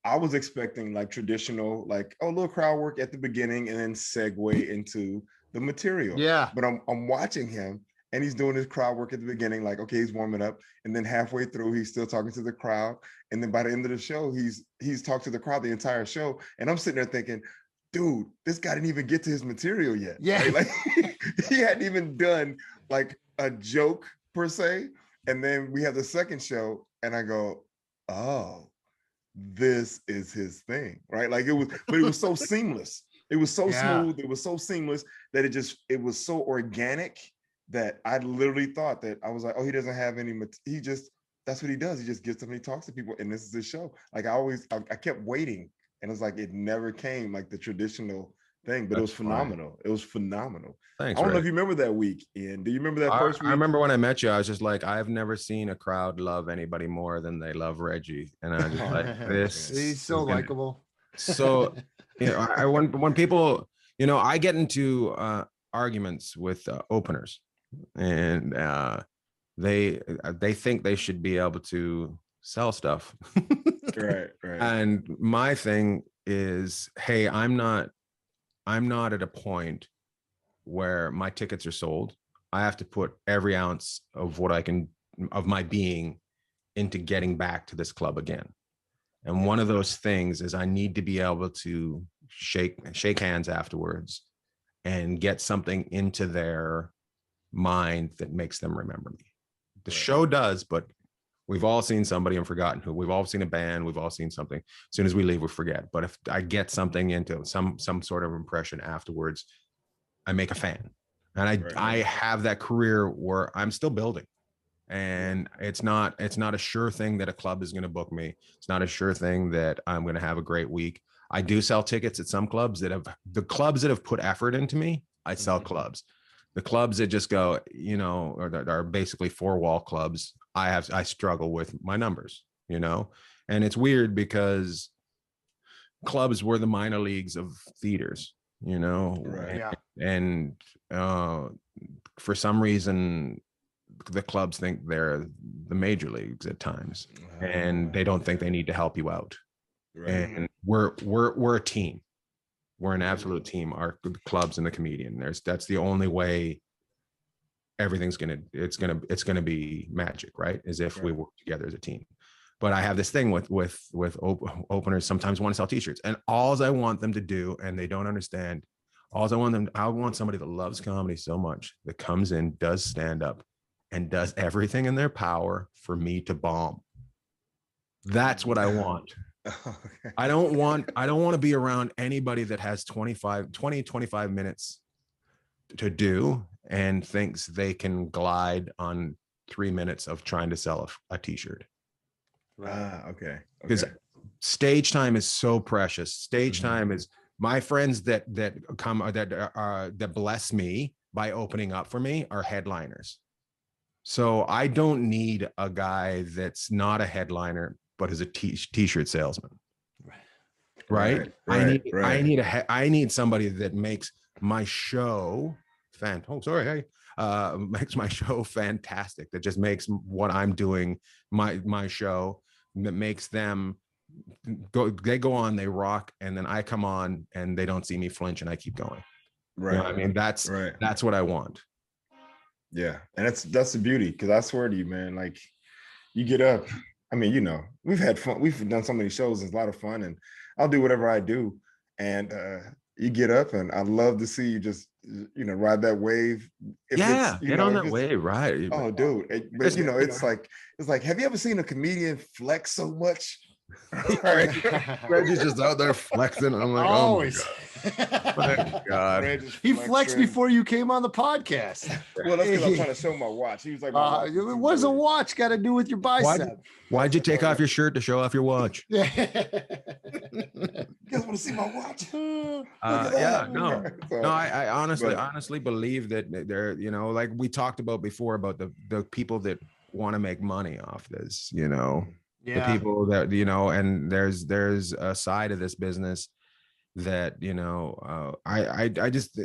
I was expecting like traditional, like, a little crowd work at the beginning and then segue into the material. Yeah. But I'm watching him, and he's doing his crowd work at the beginning, like, okay, he's warming up. And then halfway through, he's still talking to the crowd. And then by the end of the show, he's talked to the crowd the entire show. And I'm sitting there thinking, dude, this guy didn't even get to his material yet. Yeah. Right? Like he hadn't even done like a joke per se. And then we have the second show, and I go, oh, this is his thing, right? Like it was, but it was so seamless. It was so Yeah. smooth. It was so seamless that it was so organic that I literally thought that I was like, oh, he doesn't have any, he just, that's what he does. He just gets up and he talks to people, and this is his show. Like I kept waiting, and it's like it never came like the traditional thing, but it was That's funny. phenomenal. It was phenomenal. Thanks, I don't know Rick. if you remember that week, Ian. Do you remember that I, first I week? remember when I met you, I was just like, I've never seen a crowd love anybody more than they love Reggie. And I just like, this He's so is gonna- likable. So, you know, when people, you know, I get into arguments with openers, and they think they should be able to sell stuff. Right. And my thing is, hey, I'm not at a point where my tickets are sold. I have to put every ounce of what I can of my being into getting back to this club again. And one of those things is I need to be able to shake hands afterwards and get something into their mind that makes them remember me. The show does, but we've all seen somebody and forgotten who. We've all seen a band. We've all seen something. As soon as we leave, we forget. But if I get something into some sort of impression afterwards, I make a fan. And I have that career where I'm still building. And it's not a sure thing that a club is going to book me. It's not a sure thing that I'm going to have a great week. I do sell tickets at some clubs that have put effort into me. I sell clubs. The clubs that just go, you know, or that are basically 4-wall clubs, I struggle with my numbers, you know. And it's weird because clubs were the minor leagues of theaters, you know. Yeah. And for some reason the clubs think they're the major leagues at times, and they don't think they need to help you out. And we're a team. We're an absolute team. Our clubs and the comedian. That's the only way everything's gonna be magic, right? As if we work together as a team. But I have this thing with openers sometimes want to sell t-shirts, and all I want them to do, and they don't understand. I want somebody that loves comedy so much that comes in, does stand up, and does everything in their power for me to bomb. That's what I want. I don't want to be around anybody that has 25 minutes to do and thinks they can glide on 3 minutes of trying to sell a t-shirt. Okay. Because stage time is so precious. Stage time is my friends that bless me by opening up for me are headliners. So I don't need a guy that's not a headliner, but is a t-shirt salesman. Right. I need somebody that makes my show makes my show fantastic. That just makes what I'm doing, my show, that makes them go. They go on, they rock, and then I come on and they don't see me flinch and I keep going. Right. You know what I mean, that's what I want. Yeah. And that's the beauty. Cause I swear to you, man, like you get up, I mean, you know, we've had fun. We've done so many shows. It's a lot of fun, and I'll do whatever I do. And you get up, and I love to see you just, you know, ride that wave. Get on that wave, right? Oh, dude. But you know, it's like, have you ever seen a comedian flex so much? Reggie's just out there flexing. I'm like, always. Oh my God. He flexed before you came on the podcast. Well, that's because I'm trying to show my watch. He was like, what does a watch got to do with your bicep? Why'd you take off your shirt to show off your watch? You guys want to see my watch? I honestly believe that they're, you know, like we talked about before about the people that want to make money off this, you know. The people that, you know, and there's a side of this business that, you know, I just,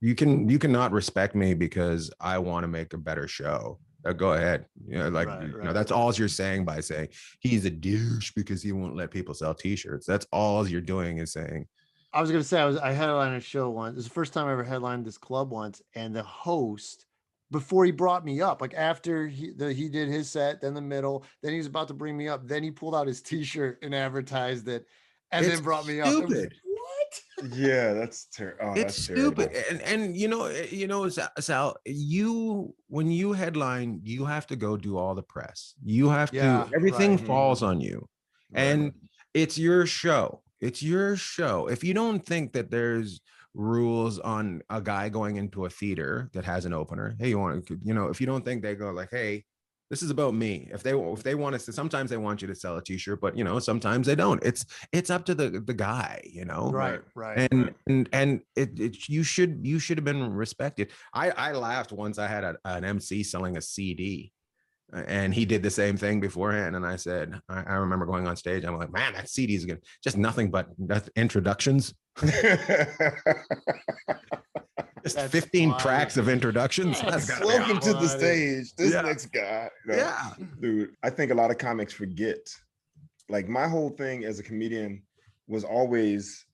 you cannot respect me because I want to make a better show. Go ahead. You know, like, you know, that's all you're saying by saying he's a douche because he won't let people sell t-shirts. That's all you're doing is saying. I was going to say, I headlined a show once. It was the first time I ever headlined this club once. And the host, before he brought me up, like after he did his set, then the middle, then he was about to bring me up. Then he pulled out his t-shirt and advertised it and then brought me up. Stupid. What? Yeah, that's terrible. It's stupid. And you know, Sal, when you headline, you have to go do all the press. You have to, everything falls on you. And it's your show. It's your show. If you don't think that there's rules on a guy going into a theater that has an opener, hey, you want to, if you don't think they go like, hey, this is about me. If they want to, sometimes they want you to sell a t-shirt, but sometimes they don't. It's up to the guy, Right. and you should have been respected. I laughed once. I had an MC selling a CD, and he did the same thing beforehand. And I said, I remember going on stage. I'm like, man, that CD is good. Just nothing but introductions. Just 15 tracks of introductions. That's Welcome to the stage. This next guy. Yeah. Dude, I think a lot of comics forget. Like, my whole thing as a comedian is always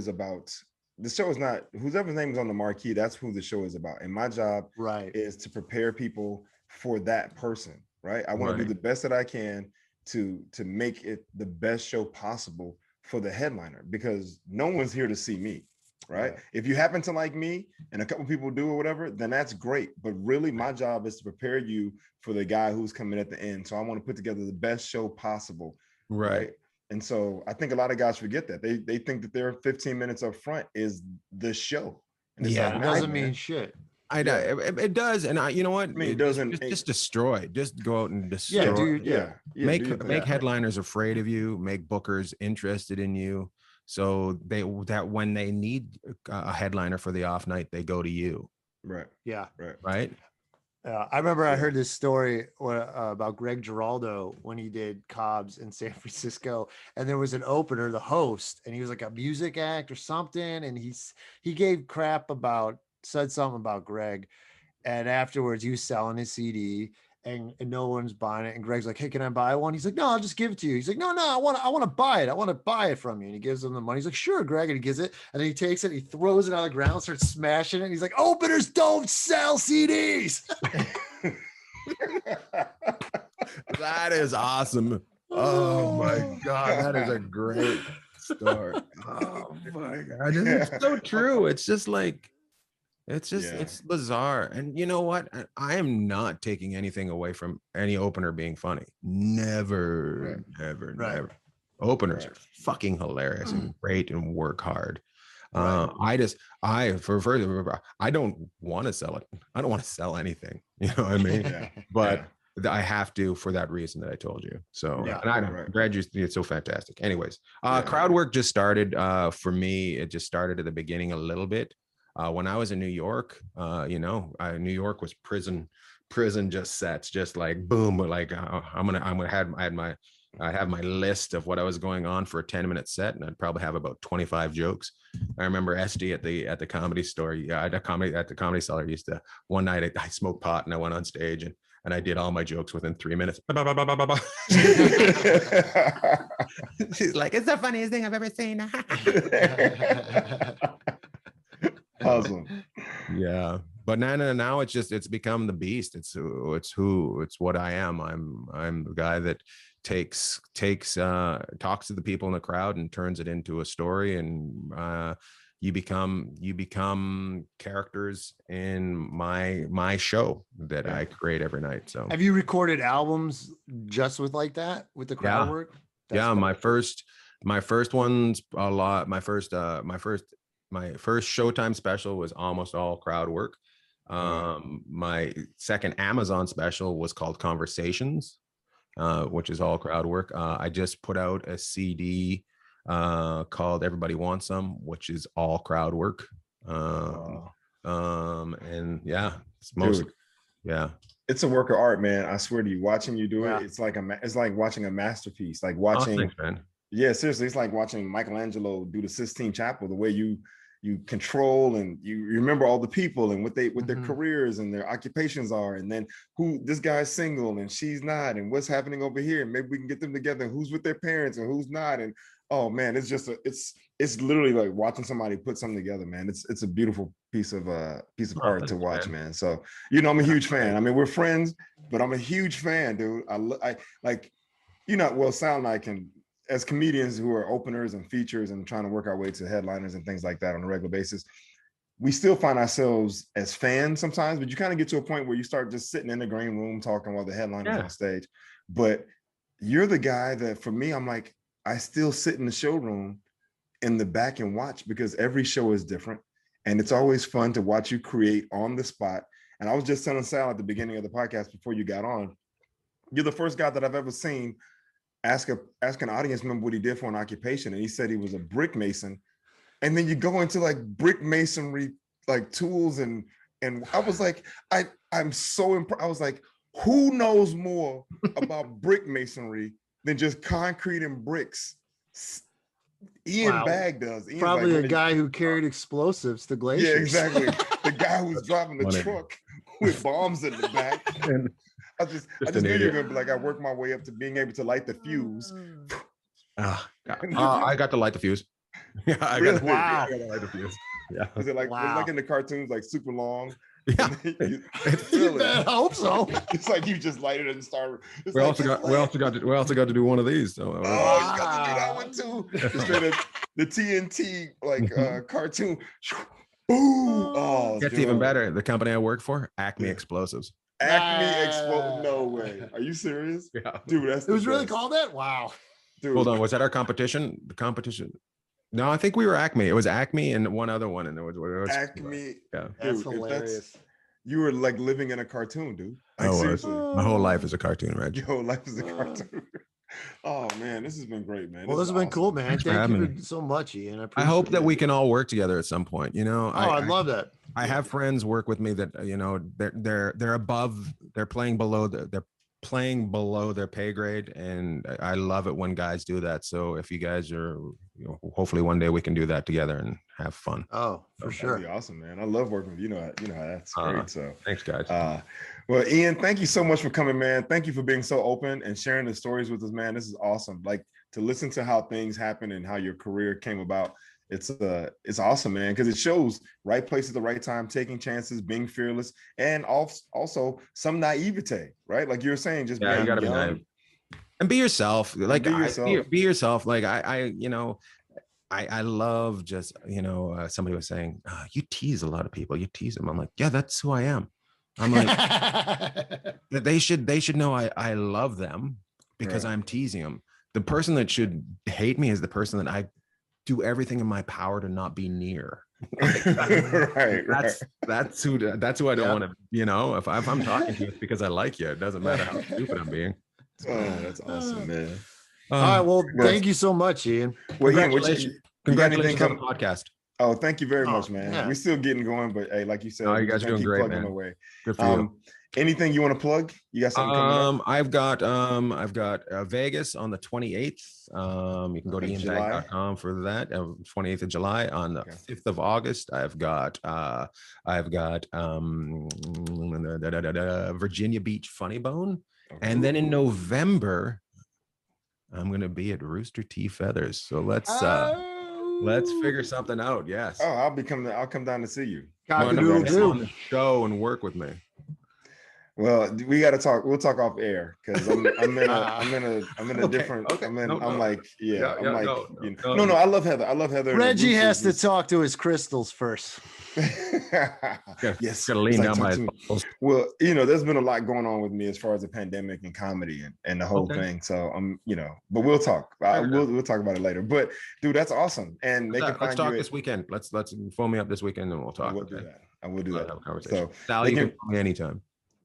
about, the show is not, whoever's name is on the marquee, that's who the show is about. And my job is to prepare people for that person, right? I want to do the best that I can to make it the best show possible for the headliner, because no one's here to see me, right? If you happen to like me and a couple people do or whatever, then that's great. But really, my job is to prepare you for the guy who's coming at the end. So I want to put together the best show possible, right? And so I think a lot of guys forget that. They think that their 15 minutes up front is the show. And it's it doesn't mean shit. I know it does, and you know what? I mean, it doesn't just destroy. Just go out and destroy. Make headliners afraid of you. Make bookers interested in you, so that when they need a headliner for the off night, they go to you. Right. Yeah. Right. I remember I heard this story about Greg Giraldo when he did Cobb's in San Francisco, and there was an opener, the host, and he was like a music act or something, and he gave crap said something about Greg, and afterwards he was selling his CD and no one's buying it, and Greg's like, hey, can I buy one? He's like, no, I'll just give it to you. He's like, no, I want to buy it. I want to buy it from you. And he gives him the money. He's like, sure, Greg. And he gives it, and then he takes it, he throws it on the ground, starts smashing it, and he's like, openers don't sell CDs. That is awesome. Oh my God, that is a great story. Oh my God, it's so true. It's just like, it's bizarre. And you know what? I am not taking anything away from any opener being funny. Never. Openers are fucking hilarious and great and work hard. I don't want to sell it. I don't want to sell anything. You know what I mean? But I have to, for that reason that I told you. So, and I'm glad it's so fantastic. Anyways, crowd work just started for me. It just started at the beginning a little bit. When I was in New York, New York was prison just sets, just like boom, like I have my list of what I was going on for a 10-minute set, and I'd probably have about 25 jokes. I remember SD at the comedy store, at the comedy cellar, used to, one night I smoked pot and I went on stage and I did all my jokes within 3 minutes. She's like, it's the funniest thing I've ever seen. Awesome. Yeah, but now it's become the beast. It's what I am. I'm the guy that talks to the people in the crowd and turns it into a story, and you become characters in my show that I create every night. So have you recorded albums just with the crowd work? That's cool. my first one's a lot. My first Showtime special was almost all crowd work. My second Amazon special was called Conversations, which is all crowd work. I just put out a CD called Everybody Wants Some, which is all crowd work. And it's mostly, it's a work of art, man. I swear to you, watching you do it, it's like watching a masterpiece, like watching. Thanks, man. Yeah, seriously, it's like watching Michelangelo do the Sistine Chapel. The way you control and you remember all the people and what their careers and their occupations are, and then who this guy's single and she's not, and what's happening over here, and maybe we can get them together, and who's with their parents and who's not. And oh man, it's just it's literally like watching somebody put something together, man. It's a beautiful piece of art to watch, man. So I'm a huge fan. I mean, we're friends, but I'm a huge fan, dude. I like, Sal and I can, as comedians who are openers and features and trying to work our way to headliners and things like that on a regular basis, we still find ourselves as fans sometimes, but you kind of get to a point where you start just sitting in the green room talking while the headliner's on stage. But you're the guy that, for me, I'm like, I still sit in the showroom in the back and watch, because every show is different. And it's always fun to watch you create on the spot. And I was just telling Sal at the beginning of the podcast before you got on, you're the first guy that I've ever seen ask an audience member what he did for an occupation. And he said he was a brick mason. And then you go into like brick masonry, like tools. And I was like, I'm so impressed. I was like, who knows more about brick masonry than just concrete and bricks? Ian Bagg does. Ian's probably like, a guy who carried explosives to glaciers. Yeah, exactly. The guy who was driving the truck with bombs in the back. And I just knew you were gonna be like, I worked my way up to being able to light the fuse. I got to light the fuse. Yeah, I got to light the fuse. Yeah. Was it like in the cartoons, like super long? Yeah. I hope so. It's like you just light it and start. We also got to do one of these. So, you got to do that one too. Instead of the TNT cartoon. Boom! Oh, gets even better. The company I work for, Acme Explosives. No way. Are you serious? Yeah. Dude, it was really called that? Wow. Dude. Hold on. Was that our competition? The competition? No, I think we were Acme. It was Acme and one other one. And it was Acme. Yeah. That's hilarious. You were like living in a cartoon, dude. Like, seriously. My whole life is a cartoon, Reggie. Your whole life is a cartoon. Oh man, this has been great, man. Well, this has been cool, man. Thank you so much, Ian. I hope that we can all work together at some point. You know, I'd love that. I have friends work with me that they're above, they're playing below their pay grade, and I love it when guys do that. So if you guys are, hopefully one day we can do that together and have fun. Oh, for sure. That'd be awesome, man. I love working with you. You know how that's great. So thanks, guys. Well, Ian, thank you so much for coming, man. Thank you for being so open and sharing the stories with us, man. This is awesome. Like, to listen to how things happen and how your career came about. It's awesome, man, because it shows right place at the right time, taking chances, being fearless, and also some naivete, right? Like you were saying, just you gotta be naive and be yourself. Like be yourself. Like I love just somebody was saying, you tease a lot of people. You tease them. I'm like, yeah, that's who I am. I'm like, they should know I love them because I'm teasing them. The person that should hate me is the person that I do everything in my power to not be near. That's who I don't want to, if I'm talking to you, it's because I like you. It doesn't matter how stupid I'm being. Oh, that's awesome, man. All right. Well, thank you so much, Ian. Well, congratulations on the podcast. Oh, thank you very much, man. We're still getting going, but hey, like you said, you guys are doing great, man. Away. Good for you. Anything you want to plug? You got something coming up? I've got Vegas on the 28th. You can go to ianbagg.com for that. 28th of July. On the 5th of August, I've got Virginia Beach Funny Bone. And then in November, I'm going to be at Rooster T. Feathers. So let's figure something out. Yes. Oh, I'll come down to see you. On the show and work with me. Well, we got to talk. We'll talk off air because I'm in a different. Okay. I'm like, I love Heather. I love Heather. Reggie has to talk to his crystals first. Yes, gotta lean down my. Well, there's been a lot going on with me as far as the pandemic and comedy and the whole thing. So but we'll talk. We'll talk about it later. But dude, that's awesome. And let's talk this weekend. Let's phone me up this weekend and we'll talk. We'll do that. I will do that. Have a conversation. So, Sal, you can call me anytime.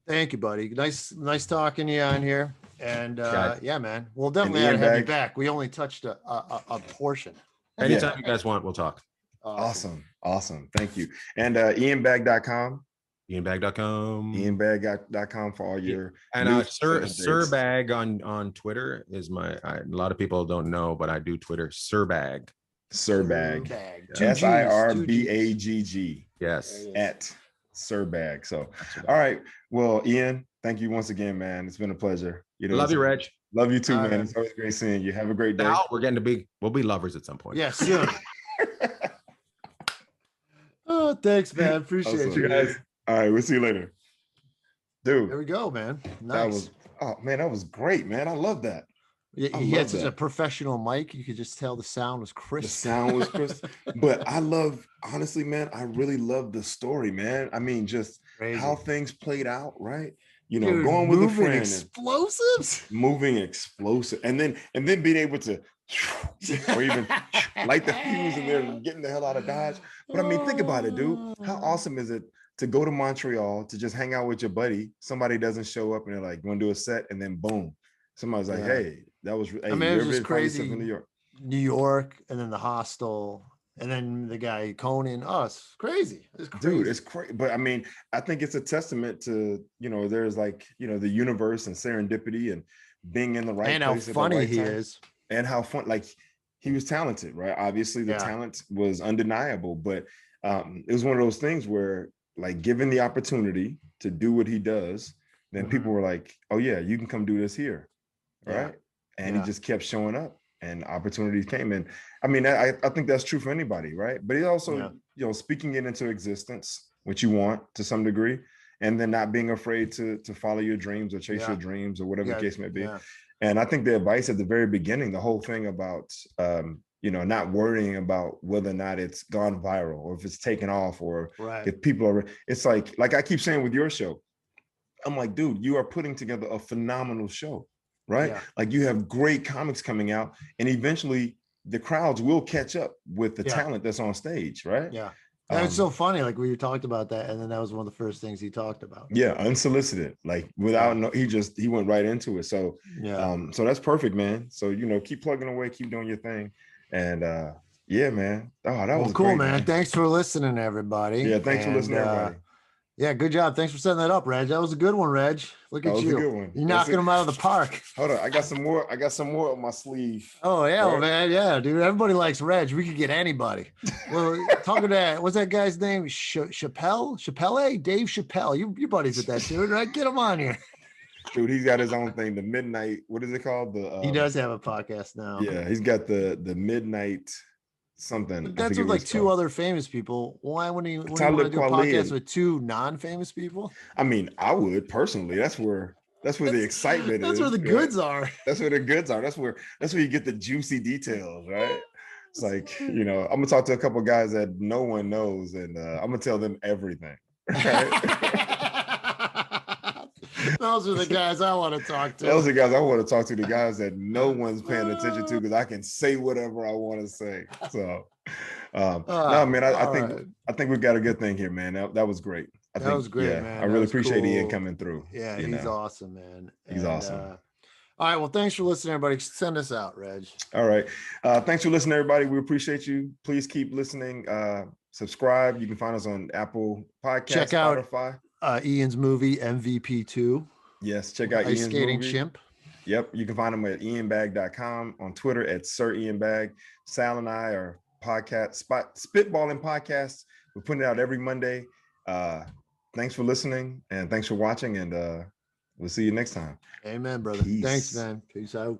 Thank you, buddy. Nice talking to you on here. And yeah, man, we'll definitely have you back. We only touched a portion. Anytime you guys want, we'll talk. Awesome. Thank you. And ianbagg.com. ianbagg.com. ianbagg.com for all your and Sir Bagg on Twitter is a lot of people don't know, but I do Twitter. Sir Bagg. SirBagg. Yes. At Sir Bagg. So all right. Well, Ian, thank you once again, man. It's been a pleasure. Love you, Reg. Love you too, man. It's always great seeing you. Have a great day. Now we'll be lovers at some point. Yes, soon. Oh, thanks, man. Appreciate you guys. All right, we'll see you later. Dude. There we go, man. Nice. That was great, man. I love that. He had such a professional mic. You could just tell the sound was crisp. The sound was crisp. But honestly, man, I really love the story, man. I mean, just how things played out, right? Going with a friend. Explosives. Moving explosive. And then being able to or even light the fuse and they're getting the hell out of Dodge. But I mean, think about it, dude. How awesome is it to go to Montreal to just hang out with your buddy? Somebody doesn't show up and they're like, "You want to do a set?" And then boom, somebody's like, "Hey, that was." Hey, I mean, it was just find yourself crazy. in New York. New York, and then the Hostel, and then the guy Conan. Oh, it's crazy. It's crazy. Dude, it's crazy. But I mean, I think it's a testament to, there's like, the universe and serendipity and being in the right and how place funny at the right he time. is. And how fun, like he was talented, right? Obviously the talent was undeniable, but it was one of those things where, like, given the opportunity to do what he does, then people were like, oh yeah, you can come do this here. Right. And he just kept showing up and opportunities came in. I mean, I think that's true for anybody, right? But he also, speaking it into existence, what you want to some degree, and then not being afraid to follow your dreams or chase your dreams or whatever the case may be. And I think the advice at the very beginning, the whole thing about, not worrying about whether or not it's gone viral or if it's taken off or if people are, it's like I keep saying with your show, I'm like, dude, you are putting together a phenomenal show, right? Like you have great comics coming out and eventually the crowds will catch up with the talent that's on stage, right? Yeah. That was so funny. Like we talked about that. And then that was one of the first things he talked about. Yeah. Unsolicited, like without, he went right into it. So, so that's perfect, man. So, keep plugging away, keep doing your thing. And, yeah, man. Oh, that was cool, great, man. Thanks for listening, everybody. Yeah. Thanks for listening, everybody. Yeah, good job. Thanks for setting that up, Reg. That was a good one, Reg. Look at you. That was a good one. You're knocking them out of the park. Hold on. I got some more up my sleeve. Oh, yeah, right? Man. Yeah, dude. Everybody likes Reg. We could get anybody. Well, talking to that, what's that guy's name? Chappelle? Dave Chappelle. Your buddies with that dude, right? Get him on here. Dude, he's got his own thing. The Midnight, what is it called? He does have a podcast now. Yeah, he's got the Midnight something. But that's with like two other famous people. Why wouldn't you want to do a podcast with two non-famous people? I mean, I would personally. That's where the excitement is. That's where the goods are. That's where the goods are. That's where you get the juicy details, right? It's like, I'm gonna talk to a couple of guys that no one knows, and I'm gonna tell them everything. Right? Those are the guys I want to talk to. Those are the guys I want to talk to, the guys that no one's paying attention to because I can say whatever I want to say. So, no, man, I think we've got a good thing here, man. That was great. That was great, man. I really appreciate Ian coming through. Yeah, he's awesome, man. He's awesome. All right, well, thanks for listening, everybody. Send us out, Reg. All right. Thanks for listening, everybody. We appreciate you. Please keep listening. Subscribe. You can find us on Apple Podcasts, check out Spotify. Ian's movie MVP2. Yes, check out Ian's skating movie. Chimp. Yep, you can find him at ianbagg.com, on Twitter at Sir Ian Bagg. Sal and I are Spitballin podcasts. We're putting it out every Monday. Thanks for listening and thanks for watching, and we'll see you next time. Amen, brother. Peace. Thanks, man. Peace out.